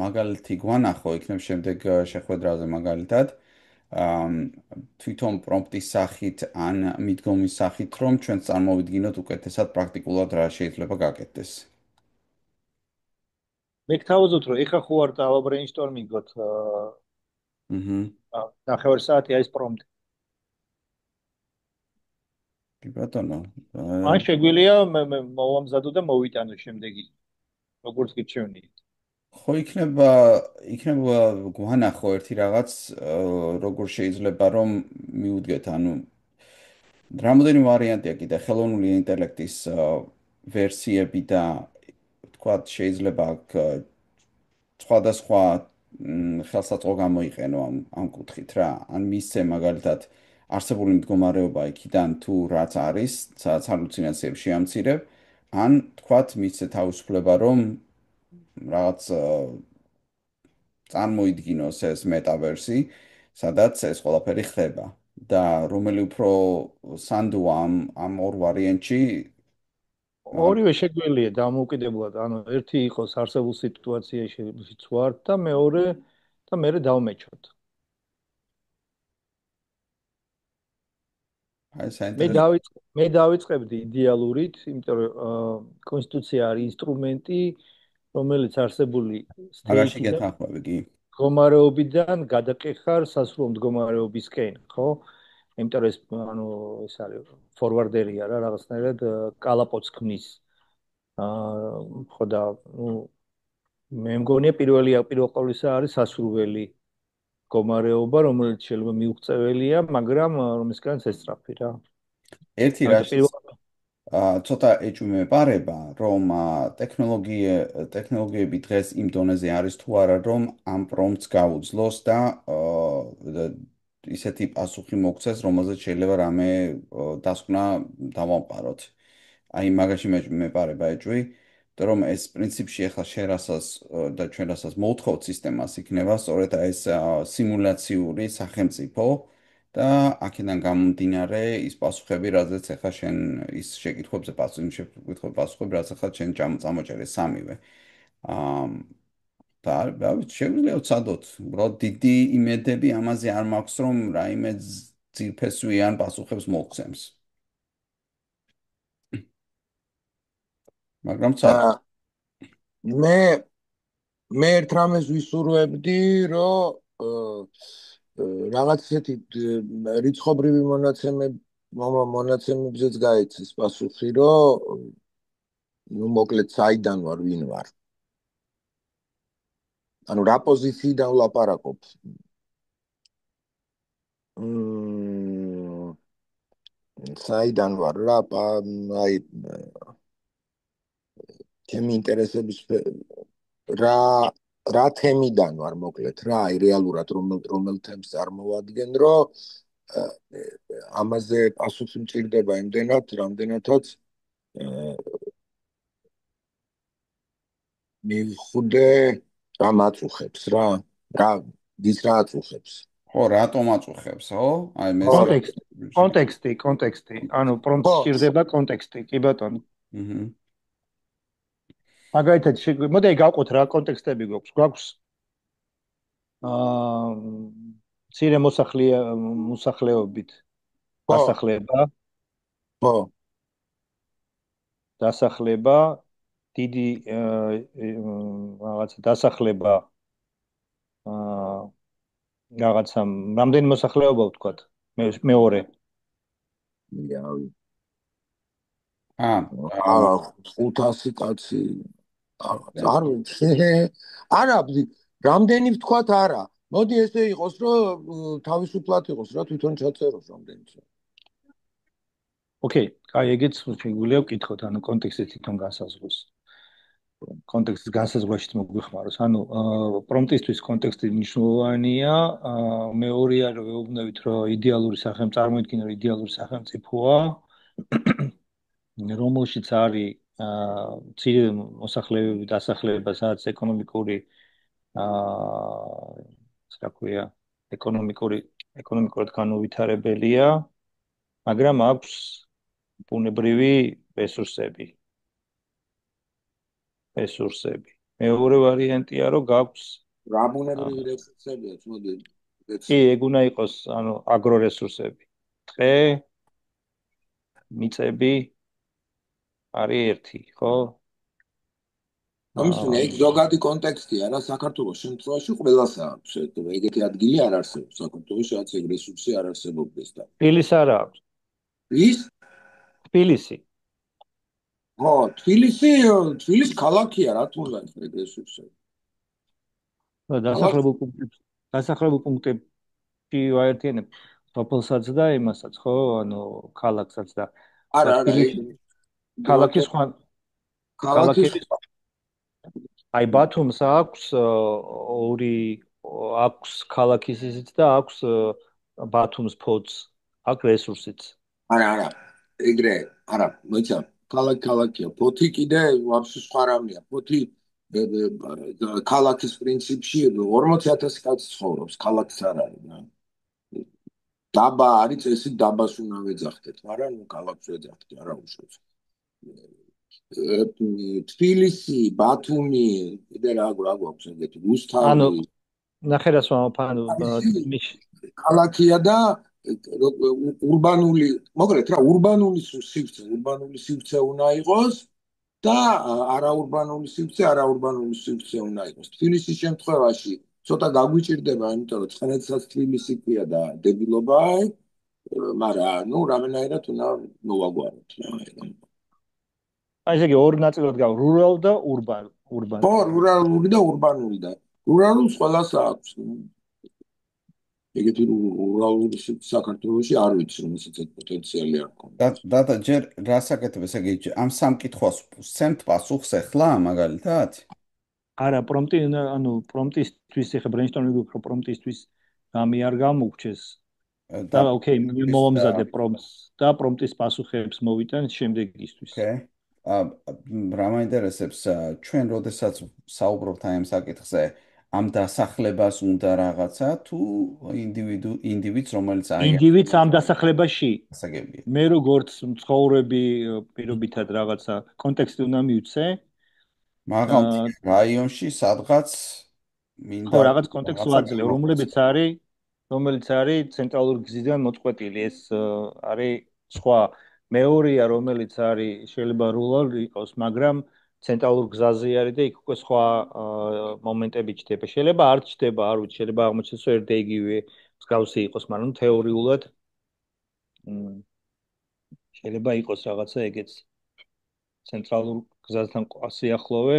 მაგალითი გვანახო იქნებ შემდეგ შეხვედრაზე მაგალითად თვითონ პრომპტის სახით ან მიდგომის სახით რომ ჩვენ წარმოვიდგინოთ უკეთესად პრაქტიკულად რა შეიძლება გაკეთდეს მე გთავაზობთ რომ ეხა ხო არ დავაბრეინსტორმინგოთ ნახევარ საათი აი ეს პრომპტი კი ბატონო. ან შეგვიძლია მოვამზადო და მოვიტანო შემდეგი როგორც გირჩევნია. ხო იქნება გვანახო ერთი რაღაც როგორ შეიძლება რომ მიუდგეთ ანუ რამოდენი ვარიანტია კიდე ხელოვნური ინტელექტის ვერსიები და თქვათ შეიძლება აქ სხვადასხვა ხელსაწყო გამოიყენო ამ კუთხით რა ან მისცე მაგალითად არსებული მდგომარეობა იქიდან თუ რაც არის სადაც ჰალუცინაციებს შეამცირებ ან თქვათ მისცე თავისუფლება რომ რაღაც წარმოიდგინოს ეს მეტავერსი სადაც ეს ყველაფერი ხდება და რომელი უფრო სანდოა ამ ორ ვარიანტში ორივე შეგვიძლია დამოუკიდებლად, ანუ ერთი იყოს არსებულ სიტუაციაშიც ვართ და მეორე და მე დავმეჩოთ. აი საინტერესო მე დავიწყებდი იდეალურით, იმიტომ რომ კონსტიტუცია არის ინსტრუმენტი, რომელიც არსებული მაგაში state-დან გეთანხმები კი მდგომარეობიდან გადაყეხარ სასურველ მდგომარეობისკენ, ხო? იმიტომ რომ ეს ანუ ეს არის ფორვარდერია რა რაღაცნაირად კალაპოტს ქმნის. ხო და მე მგონია პირველ ყოვლისა არის სასურველი მდგომარეობა, რომელიც შეიძლება მიუღწეველია, მაგრამ რომისგანაც ესწრაფი რა. ერთი რაში ცოტა ეჭვმეპარება, რომ ტექნოლოგიები დღეს იმ დონეზე არის თუ არა, რომ ამ პრომპტს გაუძლოს და ისეთი პასუხი მოგცეს, რომელზეც შეიძლება რამე დასკვნა დავამყაროთ. აი მაგაში მეპარება ეჭვი, რომ ეს პრინციპში ახლა შენ რასაც და ჩვენ რასაც მოვთხოვთ სისტემას იქნება სწორედ ეს სიმულაციური სახელმწიფო და აქედან გამომდინარე ის პასუხები, რაზეც ახლა შენ ის შეკითხვებზე პასუხები, რაც ახლა შენ წამოჭერე სამივე. და შეგვიძლია ვცადოთ, უბრალოდ დიდი იმედები ამაზე არ მაქვს, რომ რაიმე ძირფესვიან პასუხებს მოგცემს. მაგრამ მე ერთ რამეს ვისურვებდი, რომ რაღაც ისეთი რიცხობრივი მონაცემებზეც გაიცეს პასუხი, რომ ნუ მოკლედ საიდან ვარ, ვინ ვარ. ანუ რა პოზიციიდან ვლაპარაკობ. საიდან ვარ რა, აი ჩემი ინტერესების რა თემიდან ვარ მოკლედ რა, აი რეალურად რომელ თემს წარმოვადგენ, რომ ამაზე პასუხი მჭირდება იმდენად, რამდენადაც მივხვდე რა მაწუხებს რა ვის რა აწუხებს. ხო, რატომ აწუხებს, ხო? აი მე კონტექსტი, ანუ პრომპტს სჭირდება კონტექსტი, კი ბატონო. მაგალითად, მოდი გავყოთ რა კონტექსტები გვაქვს. გვაქვს მცირე მოსახლეობით დასახლება. ხო. დასახლება, დიდი რაღაცა დასახლება რაღაცა რამდენი მოსახლეობა ვთქვათ? მეორე. აა 500 კაცი. არა, რამდენი ვთქვათ არა. მოდი ესე იყოს, რომ თავისუფლად იყოს რა, თვითონ ჩაწეროს რამდენიც. ოკეი, აი ეგეც შეგვიძლია ვკითხოთ, ანუ კონტექსტი თვითონ განსაზღვროს. კონტექსტის განსაზღვრაშიც მოგვიხმაროს. ანუ პრომპტისთვის კონტექსტი მნიშვნელოვანია. მეორეა, რომ ვეუბნებით, რომ იდეალური სახელმწიფო, იდეალური სახელმწიფოა, რომელშიც არის მცირე მოსახლეობების დასახლება, სადაც ეკონომიკურად განუვითარებელია, მაგრამ აქვს ბუნებრივი რესურსები. მეორე ვარიანტია, რომ გაქვს რა ბუნებრივი რესურსებია, მოდი. კი, ეგ უნდა იყოს, ანუ აგრორესურსები. ტყე, მიწები არის ერთი, ხო? ეგ ზოგადი კონტექსტია რა, საქართველოს შემთხვევაში ყველას აქვს. ეგეთი ადგილი არ არსებობს საქართველოს, რაც ეგ რესურსი არ არსებობდეს და. თბილისს არა აქვს. ვის? თბილისი. ხო, თბილისი ქალაქია, რა თქმა უნდა, ეს ისე. დასახლებულ პუნქტებში ვაერთიანებ სოფელსაც და იმასაც, ხო, ანუ ქალაქსაც და არა, თბილისი ქალაქის სხვა ქალაქების აი ბათუმს აქვს აქვს ქალაქის ისიც და აქვს ბათუმს ფოც აქვს რესურსიც. არა, ეგრე, არა, მოიცა, ქალაქია. ფოთი კიდე ვაფშე სხვა რამეა. ფოთი ქალაქის პრინციპში 40,000 კაცი ცხოვრობს, ქალაქს არ არის. დაბა არის წესი, დაბას უნდა ვეძახდეთ, მაგრამ ქალაქს ვეძახდით, არა უშავს. თბილისი, ბათუმი, კიდე რა გვაქვს ეგეთი, რუსთავი. ნახე რა სვამოფანო ქალაქია და ურბანული, მოგრეთ რა, ურბანული სივრცე უნდა იყოს და არაურბანული სივრცე უნდა იყოს. თბილისის შემთხვევაში ცოტა გაგვიჭირდება, იმიტომ რომ ცხენეთსაც თბილისი ქვია და დებილობაა, მაგრამ ნუ რამენაირად უნდა მოვაგვაროთ რა. აი ესე იგი ორ ნაწილად გავა რურალ და ურბანი. ხო, რურალური და ურბანული და რურალს ყველას აქვს. ეგეთი რურალური საქართველოში არ ვიცი, რომ ესეც პოტენციალი არ ქონდა. და ჯერ რა საკეთებ, ესე იგი ამ სამ კითხვას სცემთ პასუხს ახლა მაგალითად? არა, პრომპტისთვის ეხა ბრეინსტორმინგი ვიქრო პრომპტისთვის გამი არ გამოგჩეს. და ოკეი, მომზადე პრომპტს და პრომპტის პასუხებს მოვიტან შემდეგისთვის. ოკეი. რა მაინტერესებს, ჩვენ როდესაც საუბრობთ აი ამ საკითხზე, ამ დასახლებას უნდა რაღაცა თუ ინდივიდს, რომელიც აი ინდივიდს ამ დასახლებაში გასაგებია. მე როგორც მცხოვრები პირობითად რაღაცა კონტექსტი უნდა მივცე. მაგრამ რაიონში სადღაც მინდა ხო, რაღაც კონტექსტს ვაძლევ, რომელიც არის ცენტრალური გზიდან მოწყვეტილი, ეს არის სხვა. მეორეა, რომელიც არის შეიძლება რურალი იყოს, მაგრამ ცენტრალურ გზაზე არის და იქ უკვე სხვა მომენტები ჩდება. შეიძლება არ ჩდება, არ ვიცი, შეიძლება აღმოჩნდეს რომ ერთ და იგივე მსგავსი იყოს, მაგრამ თეორიულად შეიძლება იყოს რაღაცა ეგეც ცენტრალურ გზასთან სიახლოვე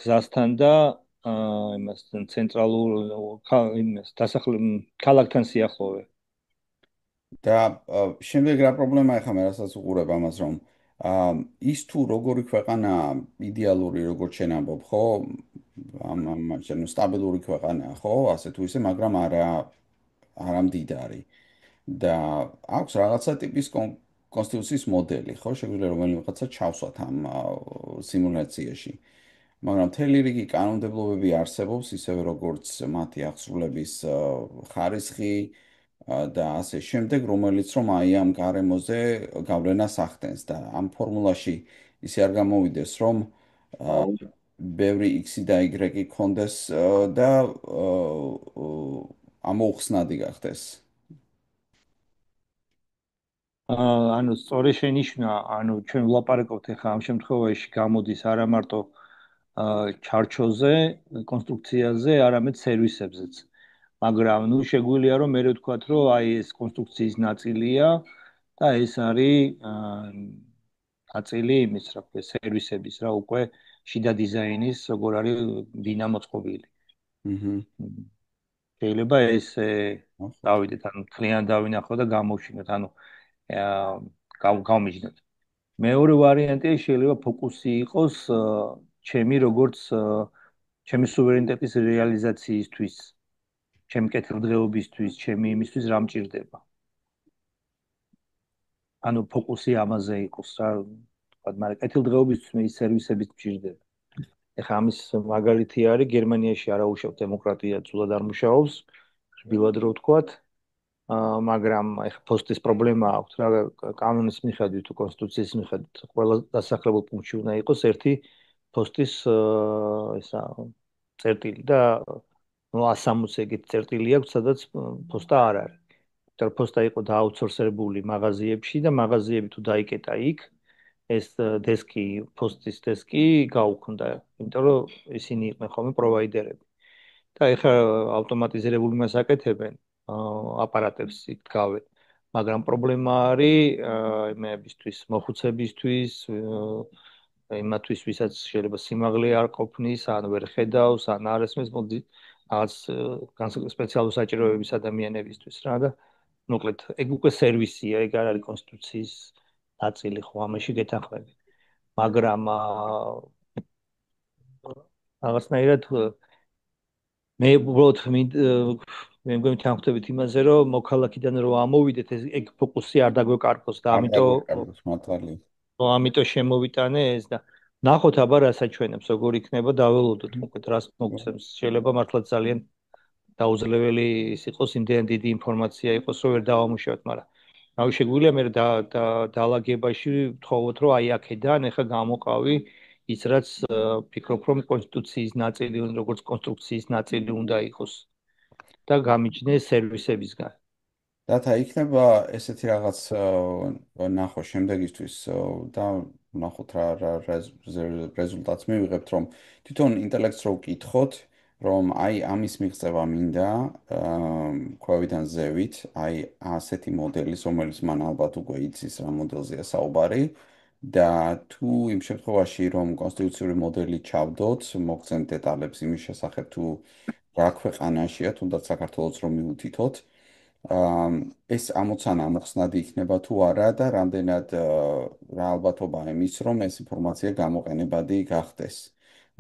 გზასთან და იმასთან ცენტრალურ ქალაქთან სიახლოვე. და შემდეგ რა პრობლემაა ახლა მე რასაც უყურებ ამას, რომ ის თუ როგორი ქვეყანაა იდეალური, როგორც შენ ამბობ, ხო? ანუ სტაბილური ქვეყანაა, ხო? ასე თუ ისე, მაგრამ არა მდიდარი. და აქვს რაღაცა ტიპის კონსტიტუციის მოდელი, ხო? შეგვიძლია რომელიღაცა ჩავსვათ ამ სიმულაციაში. მაგრამ მთელი რიგი კანონმდებლობები არსებობს, ისევე როგორც მათი აღსრულების ხარისხი და ასე შემდეგ, რომელიც რომ აი ამ გარემოზე გავლენას ახდენს და ამ ფორმულაში ისე არ გამოვიდეს, რომ ბევრი x-ი და y-ი კონდეს და ამოუხსნადი გახდეს. ანუ სწორი შენიშვნა, ანუ ჩვენ ვლაპარაკობთ ახლა ამ შემთხვევაში გამოდის არა მარტო ჩარჩოზე, კონსტრუქციაზე, არამედ სერვისებზეც. მაგრამ ნუ შეგვიძლია რომ მე ვთქვათ, რომ აი ეს კონსტრუქციის ნაწილია და ეს არის ნაწილი იმის, რა ქვია, სერვისების რა უკვე შიდა დიზაინის, როგორ არის დინა მოწყობილი. შეიძლება ეს დავიდეთ, ანუ მთლიანად დავინახო და გამოვშინოთ, ანუ გავმიჯნოთ. მეორე ვარიანტია შეიძლება ფოკუსი იყოს ჩემი როგორც ჩემი სუვერენიტეტის რეალიზაციისთვის, ჩემი კეთილდღეობისთვის, ჩემი იმისთვის რა მჭირდება. ანუ ფოკუსი ამაზე იყოს რა, თქვა, მაგრამ კეთილდღეობისთვის მე ის სერვისებით მჭირდება. ეხლა ამის მაგალითი არის გერმანიაში არაუშავ დემოკრატია ცუდად არ მუშაობს, რბილად რო ვთქვათ. მაგრამ ეხლა პოსტის პრობლემა აქვს რა, კანონის მიხედვით თუ კონსტიტუციის მიხედვით ყველა დასახლებულ პუნქტში უნდა იყოს ერთი პოსტის ისა წერტილი და 160 ეგეთი წერტილი აქვს, სადაც პოსტა არ არის. იმიტომ რომ პოსტა იყო დააუთსორსებული მაღაზიებში და მაღაზიები თუ დაიკეტა იქ, ეს დესკი, პოსტის დესკი გაუქმდა, იმიტომ რომ ისინი იყვნენ ხოლმე პროვაიდერები. და ეხლა ავტომატიზირებული მას აკეთებენ აპარატებს იქ დგავენ. მაგრამ პრობლემა არის იმებისთვის, მოხუცებისთვის, იმათვის, ვისაც შეიძლება სიმაღლე არ ყოფნის, ან ვერ ხედავს, ან არ ესმის, მოდი რაღაც სპეციალური საჭიროებების ადამიანებისთვის რა და მოკლედ ეგ უკვე სერვისია, ეგ არ არის კონსტიტუციის ნაწილი, ხო ამაში გეთანხმები. მაგრამ რაღაცნაირად მე უბრალოდ მე მგონი თანხმდებით იმაზე, რომ მოქალაქიდან რომ ამოვიდეთ, ეგ ფოკუსი არ დაგვეკარგოს და ამიტომ შემოვიტანე ეს და ნახოთ აბა რა საჩვენებს, როგორ იქნება დაველოდოთ, მოკლედ რას მოგცემს. შეიძლება მართლაც ძალიან დაუძლეველი იყოს, იმდენ დიდი ინფორმაცია იყოს, რომ ვერ დავამუშავოთ, მაგრამ რავი შეგვიძლია მე დაალაგებაში ვთხოვოთ, რომ აი აქედან ეხა გამოყავი ის რაც ფიქრობ, რომ კონსტიტუციის ნაწილი, როგორც კონსტრუქციის ნაწილი უნდა იყოს და გამიჩნდეს სერვისებისგან. Data იქნება ესეთი რაღაც ნახო შემდეგისთვის და ნახოთ რა რეზულტატს მივიღებთ, რომ თვითონ ინტელექტს რო ვკითხოთ, რომ აი ამის მიღწევა მინდა ქვევიდან ზევით, აი ასეთი მოდელის, რომელიც მან ალბათ უკვე იცის რა მოდელზეა საუბარი და თუ იმ შემთხვევაში რომ კონსტიტუციური მოდელი ჩავდოთ, მოგცემთ დეტალებს იმის შესახებ თუ რა ქვეყანაშია, თუნდაც საქართველოს რომ მიუთითოთ ეს ამოცანა მოხსნადი იქნება თუ არა და რამდენად რა ალბათობა იმის, რომ ეს ინფორმაცია გამოყენებადი გახდეს.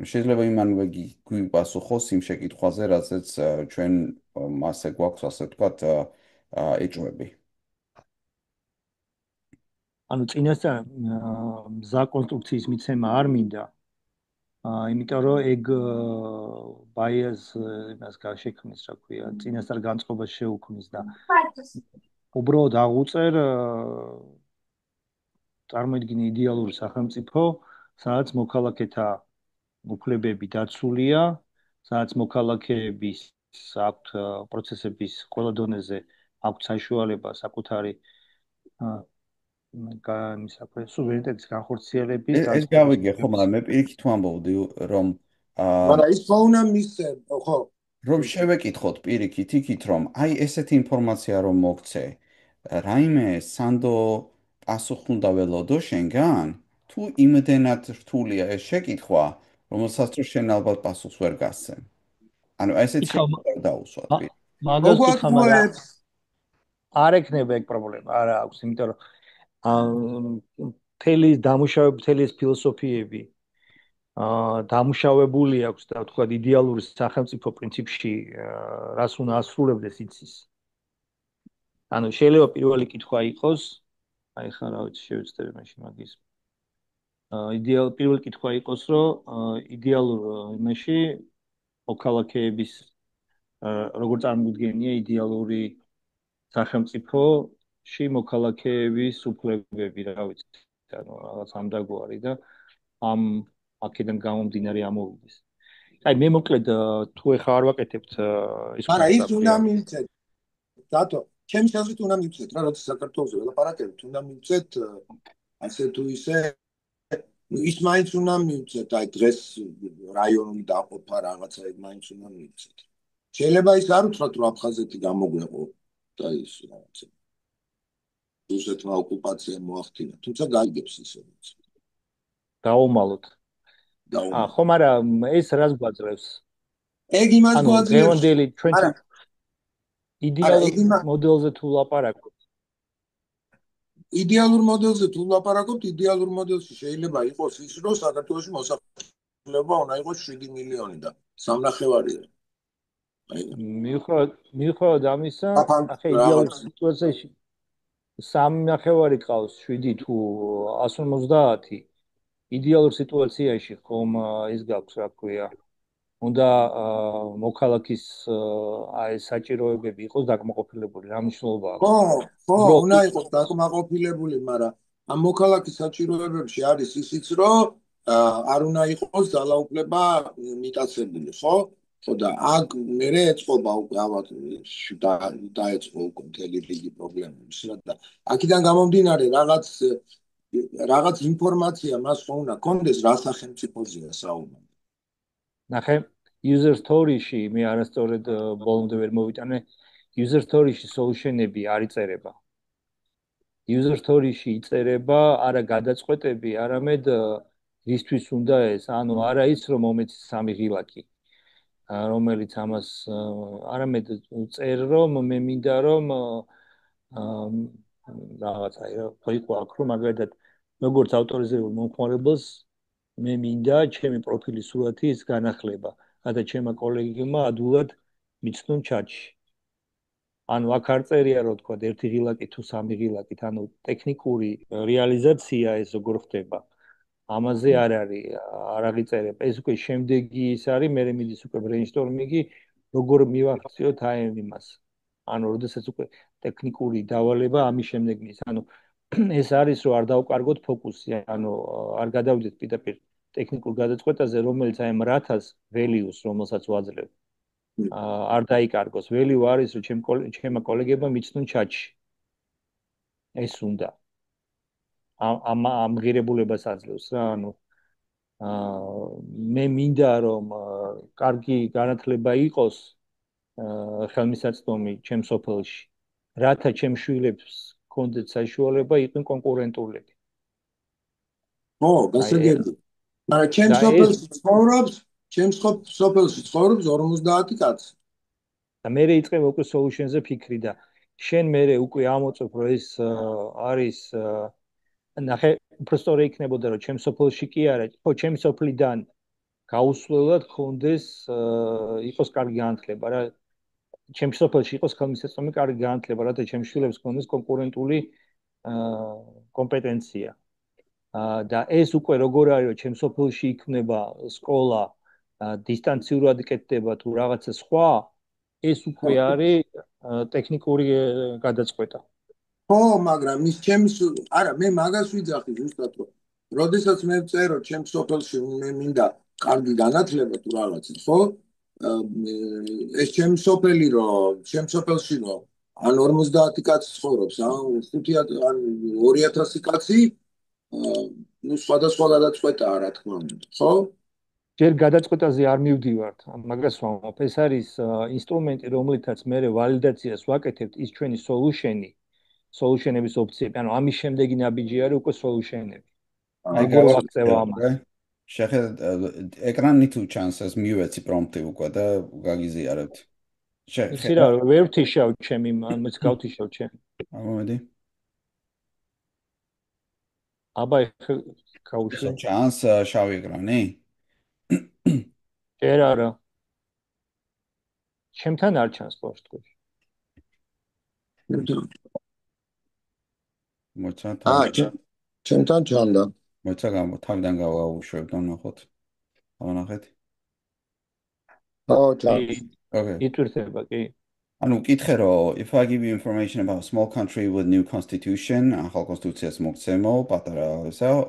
შეიძლება იმანვე გვიპასუხოს იმ შეკითხვაზე, რასაც ჩვენ მასე გვაქვს, ასე ვთქვათ, ეჭვები. ანუ წინასწარ მზა კონსტრუქციის მიცემა არ მინდა. იმიტომ რომ ეგ ბაიას იმას გაშექმნის, რა ქვია, წინასწარ განწყობას შეუქმნის და უბრალოდ აღუწერ წარმოიდგინე იდეალური სახელმწიფო, სადაც მოქალაქეთა უფლებები დაცულია, სადაც მოქალაქეების აქვთ პროცესების ყველა დონეზე აქვთ საშუალება საკუთარი სუვერენიტეტის განხორციელების ეს გავიგე, ხო, მაგრამ მე პირიქით ვამბობდი, რომ მაგრამ ის ფონა მისცე, ხო, რომ შევეკითხოთ პირიქით იქით, რომ აი ესეთი ინფორმაცია რომ მოგცე, რაიმე სანდო პასუხ უნდა ველოდო შენგან? თუ იმდენად რთულია ეს შეკითხვა, რომელსაც თუ შენ ალბათ პასუხს ვერ გასცემ. ანუ ესეც შეიძლება დაუსვათ. მაგას ვკითხა, მაგრამ არ ექნება ეგ პრობლემა, არა აქვს, იმიტომ რომ მთელი დამუშავებული ეს ფილოსოფიები დამუშავებული აქვს და თქვა იდეალური სახელმწიფო პრინციპში რას უნდა ასრულებდეს იცის. ანუ შეიძლება პირველი კითხვა იყოს, აი ხა რა ვიცი შევეცდები მაშინ მაგის. პირველი კითხვა იყოს, რომ იდეალურ იმაში მოქალაქეების როგორ წარმოგვიდგენია იდეალური სახელმწიფოში მოქალაქეების უფლებები, რა ვიცი, ანუ რაღაც ამდაგვარი და ამ აქედან გამომდინარე ამოვიდეს. აი მე მოკლედ თუ ეხა არ ვაკეთებთ ის არა ის უნდა მივცეთ. დათო, ჩემს აზრით უნდა მივცეთ რა, როცა საქართველოს ველაპარაკებთ, უნდა მივცეთ ასე თუ ისე ის მაინც უნდა მივცეთ, აი დღეს რაიონული დაყოფა რაღაცა ეგ მაინც უნდა მივცეთ. შეიძლება ის არ უთხრათ რომ აფხაზეთი გამოგვეყო და ის რაღაცა. რუსეთმა ოკუპაცია მოახდინა, თუმცა გაიგებს ისედაც. დაუმალოთ. ხო, მაგრამ ეს რას გვაძლევს? ეგ იმას გვაძლევს. დღევანდელი ჩვენ იდეალურ მოდელზე თუ ლაპარაკობთ. იდეალურ მოდელზე თუ ლაპარაკობთ, იდეალურ მოდელში შეიძლება იყოს ის, რომ საქართველოში მოსახლეობა უნდა იყოს 7 მილიონი და 3.5-ია. მიუხედავად ამისა, ახლა იდეალურ სიტუაციაში 3.5 ყავს 7 თუ 150. იდეალურ სიტუაციაში ხომ ის გაქვს, რა ქვია, უნდა მოქალაქის აი საჭიროებები იყოს დაკმაყოფილებული, რა მნიშვნელობა აქვს? ხო, უნდა იყოს დაკმაყოფილებული, მაგრამ ამ მოქალაქის საჭიროებებში არის ისიც, რომ არ უნდა იყოს ძალაუფლება მიტაცებული, ხო? ხო და აქ მერე ეწყობა უკვე ავად დაეწყო უკვე მთელი რიგი პრობლემები და აქედან გამომდინარე რაღაც ინფორმაცია მას ხო უნდა კონდეს რა სახელმწიფოზეა საუბარი. ნახე user story-ში მე არასწორად ბოლომდე ვერ მოვიტანე user story-ში solution-ები არ იწერება. user story-ში იწერება არა გადაწყვეტები, არამედ რისთვის უნდა ეს, ანუ არა ის რომ მომეცი 3 ღილაკი, რომელიც ამას არამედ წერ რომ მე მინდა რომ რაღაცა იყო აქ რომ მაგალითად როგორც ავტორიზებულ მომხმარებელს მე მინდა ჩემი პროფილის სურათის განახლება, რათა ჩემმა კოლეგებმა ადვილად მიცნონ ჩატში. ანუ აქ არ წერია რომ თქვა 1 ღილაკი თუ 3 ღილაკით, ანუ ტექნიკური რეალიზაცია ეს როგორ ხდება. ამაზე არ არის, არ აღიწერებ. ეს უკვე შემდეგი ის არის, მე მიდის უკვე ბრეინსტორმინგი, როგორ მივახციოთ აი იმას. ანუ როდესაც უკვე ტექნიკური დავალება ამის შემდეგ ნის. ანუ ეს არის რომ არ დავკარგოთ ფოკუსი, ანუ არ გადავიდეთ პირდაპირ ტექნიკურ გადაწყვეტაზე, რომელიც აი ამ რათას values, რომელსაც ვაძლევ. არ დაიკარგოს. value არის რომ ჩემმა კოლეგებმა მიცნონ ჩატში. ეს უნდა. ამ ღირებულებას აძლევს რა, ანუ მე მინდა რომ კარგი განათლება იყოს ხელმისაწვდომი ჩემს სოფელში, რათა ჩემ შვილებს კონდეთ საშუალება იყვნენ კონკურენტულები. ო, გასაგებია. მაგრამ ჩემს სოფელში ცხოვრობს 50 კაცი. და მე იწყება უკვე solution-ზე ფიქრი და შენ მე უკვე ამოწევ რომ ეს არის ნახე უფრო სწორი იქნებოდა რომ ჩემს სოფელში კი არა, ხო ჩემს სოფლიდან გაუსვლელად ხონდეს იყოს კარგი განათლება რა. ჩემს სოფელში იყოს ხელმისაწვდომი კარგი განათლება, რათა ჩემს შვილებს ქონდეს კონკურენტული კომპეტენცია. და ეს უკვე როგორ არის რომ ჩემს სოფელში იქნება სკოლა დისტანციურად იკეთდება თუ რაღაცა სხვა, ეს უკვე არის ტექნიკური გადაწყვეტა. ხო, მაგრამ ის ჩემს არა, მე მაგას ვიძახი ზუსტად რომ როდესაც მე ვწერო ჩემს სოფელში მე მინდა კარგი განათლება თუ რაღაცა, ხო? ეს ჩემს სოფელი რომ ჩემს სოფელში რომ ან 50 კაცი ცხოვრობს, ან 5 ან 2000 კაცი, ну სხვადასხვა გადაწყვეტაა რა თქმა უნდა, ხო? ჯერ გადაწყვეტაზე არ მივდივართ, მაგას ვამბობ. ეს არის ინსტრუმენტი, რომლითაც მე ვალიდაციას ვაკეთებთ ის ჩვენი solution-ების ოფციები. ანუ ამის შემდეგი ნაბიჯი არის უკვე solution-ები. როგორ ვაღწევა ამას? შეხედეთ ეკრანი თუ ჩანს ეს მივეცი პრომპტი უკვე და გაგიზიარებთ. იცი რა, ვერ ვთიშავ ჩემი, ამას გავთიშავ ჩემი. ამოდი. აბა ეხლა გავუშვი. ჩანს შავი ეკრანი? ჯერ არა. ჩემთან არ ჩანს პოსტკოში. მოიცა ჩემთან ჩანდა. მოიცა თავიდან გავაუშვებ და ნახოთ. ავანახეთ. ო, ჩანს. Okay. იტვირთება კი. ანუ კითხე რომ if I give you information about a small country with new constitution, ახალ კონსტიტუციას მოგცემო, პატარა so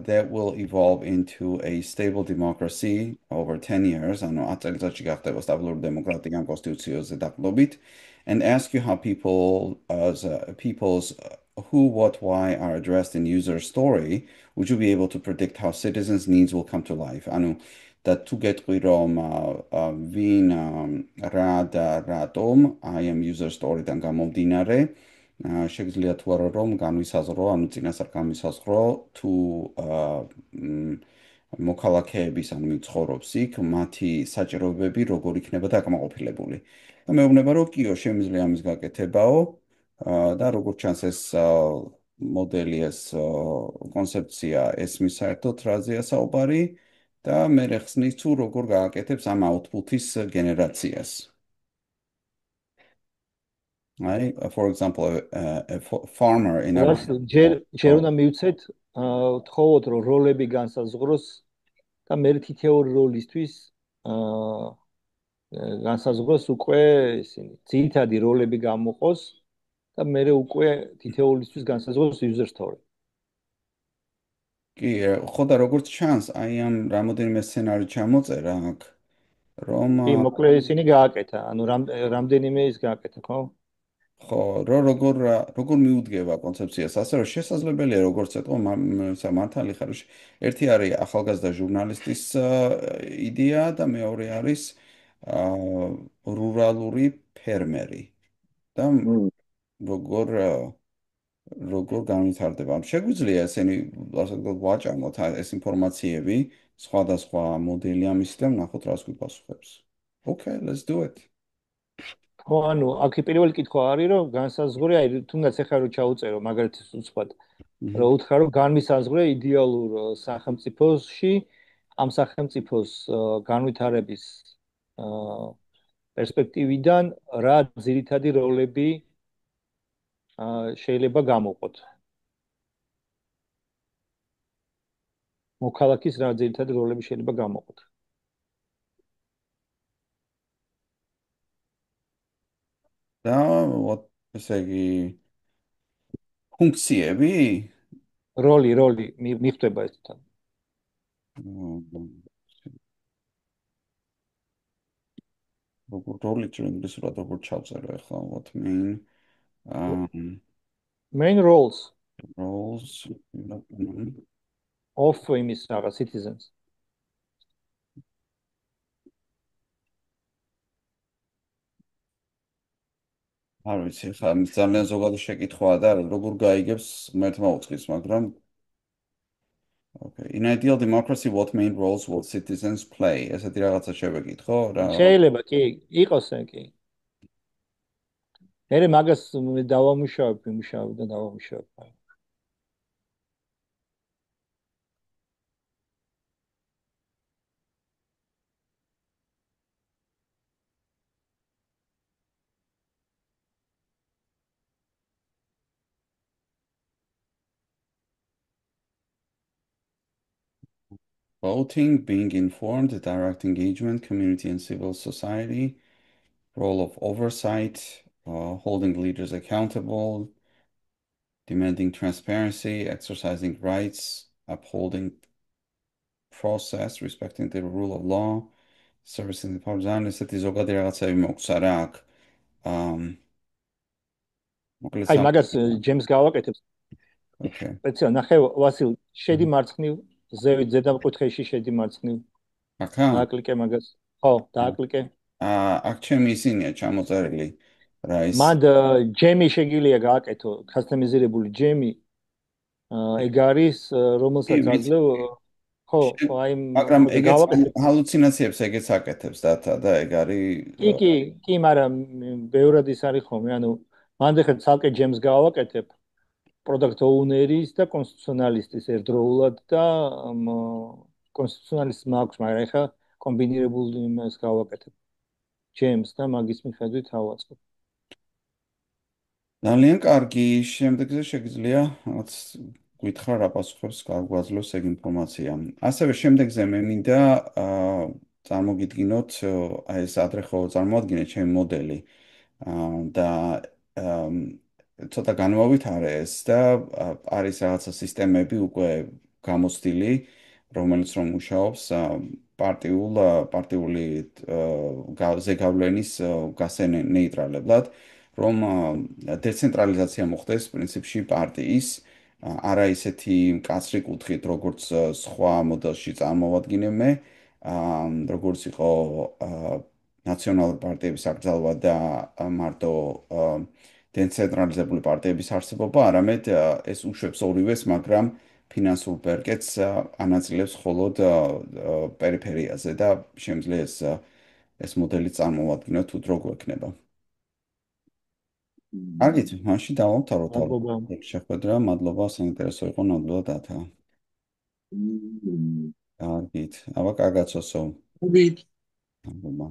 that will evolve into a stable democracy over 10 years, ანუ 10 წელიწადში გახდება სტაბილური დემოკრატია ამ კონსტიტუციაზე დაყრდნობით, and ask you how people's who, what, why are addressed in user story, would you be able to predict how citizens' needs will come to life? ანუ და თუ გეტყვი რომ ვინ რა და რატომ I am user story-დან გამომდინარე შეგიძლია თუ არა რომ განვისაზრო, ანუ წინასწარ განვისაზრო თუ მოქალაქეების ანუ მიცხოვრობს იქ მათი საჭიროებები როგორ იქნება დაკმაყოფილებული. და მეუბნება რომ კიო შემიძლია ამის გაკეთებაო და როგორც ჩანს ეს მოდელი ეს კონცეფცია ესმის საერთოდ რაზეა საუბარი და მე ხსნის თუ როგორ გააკეთებს ამ output-ის გენერაციას. Right? For example, a farmer in a ჯერ უნდა მივცეთ თხოვოთ რომ როლები განსაზღვროს და მე თითოეული როლისთვის განსაზღვროს უკვე ისინი ძირითადი როლები გამოყოს და მე უკვე თითოეულისთვის განსაზღვროს user story. კი, ხო და როგორც ჩანს, აი ამ რამოდენიმე სცენარი ჩამოწერა აქ, რომ კი, მოკლედ ისინი გააკეთა, ანუ რამდენიმე ის გააკეთა, ხო? ხო, როგორ მიუდგება კონცეფციას, ასე რომ შესაძლებელია როგორც ეტყვა მართალი ხარ, ერთი არის ახალგაზრდა ჟურნალისტის იდეა და მეორე არის რურალური ფერმერი. და როგორ როგორ განვითარდება. შეგვიძლია ესენი ასე ვთქვათ ვაჭამოთ ეს ინფორმაციები, სხვადასხვა მოდელი ამის და ვნახოთ რას გვიპასუხებს. Okay, let's do it. ხო, ანუ აქ პირველი კითხვა არის, რომ განსაზღვრე, აი თუნდაც ახლა რო ჩაუწერო, მაგალითად უცბად, რომ უთხრა, რომ განმისაზღვრე იდეალურ სახელმწიფოში, ამ სახელმწიფოს განვითარების პერსპექტივიდან რა ძირითადი როლები შეიძლება გამოყოთ. მოქალაქის რა ძირითადი როლები შეიძლება გამოყოთ. და ესე იგი ფუნქციები როლი მიხვდება ეს თან. როლი ინგლისურად როგორ ჩავწერო ახლა what main roles of იმის რაღაც citizens. არ ვიცი, ხა ძალიან ზოგადი შეკითხვაა და როგორ გაიგებს ღმერთმა უწყის, მაგრამ Okay. In ideal democracy, what main roles will citizens play? ესეთი რაღაცა შევეკითხო რა. შეიძლება კი იყოს კი. მე მაგას დავამუშავებ, იმუშავებ და დავამუშავებ. Voting, being informed, direct engagement, community and civil society, role of oversight, holding leaders accountable, demanding transparency, exercising rights, upholding process, respecting the rule of law, servicing the public. ესეთი ზოგადი რაღაცები მოგვს არა აქ. აი მაგას ჯემს გავაკეთებ. Okay. ეცე ნახე ვასილ, შედი მარცხნივ, ზედა მკუთხეში შედი მარცხნივ. აქა? დააკლიკე მაგას. ხო, დააკლიკე. აქ ჩემი ისინია ჩამოწერილი. რა ის? მანდ ჯემი შეგიძლია გააკეთო, კასტომიზირებული ჯემი. ეგ არის, რომელსაც აძლევ ხო, აი მაგრამ ეგეც ჰალუცინაციებს ეგეც აკეთებს და ეგ არის კი, მაგრამ ბევრად ის არის ხოლმე, ანუ მანდ ხეთ ცალკე ჯემს გავაკეთებ product owner-ის და კონსტიტუციონალისტის ერთდროულად და კონსტიტუციონალისტს მაქვს, მაგრამ ეხა კომბინირებული იმას გავაკეთებ ჯემს და მაგის მიხედვით ავაწყებ. ძალიან კარგი, შემდეგზე შეგიძლია რაღაც გითხრა რა პასუხებს გაგვაძლევს ეგ ინფორმაცია. ასევე შემდეგზე მე მინდა წარმოგიდგინოთ აი ეს ადრე ხო წარმოადგინეთ ჩემი მოდელი და ცოტა განმოვითარე ეს და არის რაღაცა სისტემები უკვე გამოცდილი, რომელიც რომ მუშაობს პარტიული ზეგავლენის გასცენ ნეიტრალებლად, რომ დეცენტრალიზაცია მოხდეს პრინციპში პარტიის არა ისეთი მკაცრი კუთხით, როგორც სხვა მოდელში წარმოვადგინე მე, როგორც იყო ნაციონალური პარტიების აკრძალვა და მარტო დეცენტრალიზებული პარტიების არსებობა, არამედ ეს უშვებს ორივეს, მაგრამ ფინანსურ ბერკეტს ანაწილებს მხოლოდ პერიფერიაზე და შემიძლია ეს მოდელი წარმოვადგინოთ თუ დრო გვექნება. კარგით, მაშინ დავამთავროთ ამ შეხვედრა. მადლობა, საინტერესო იყო ნამდვილად ათა. კარგით, აბა კარგაცოსო. მოგით. მადლობა.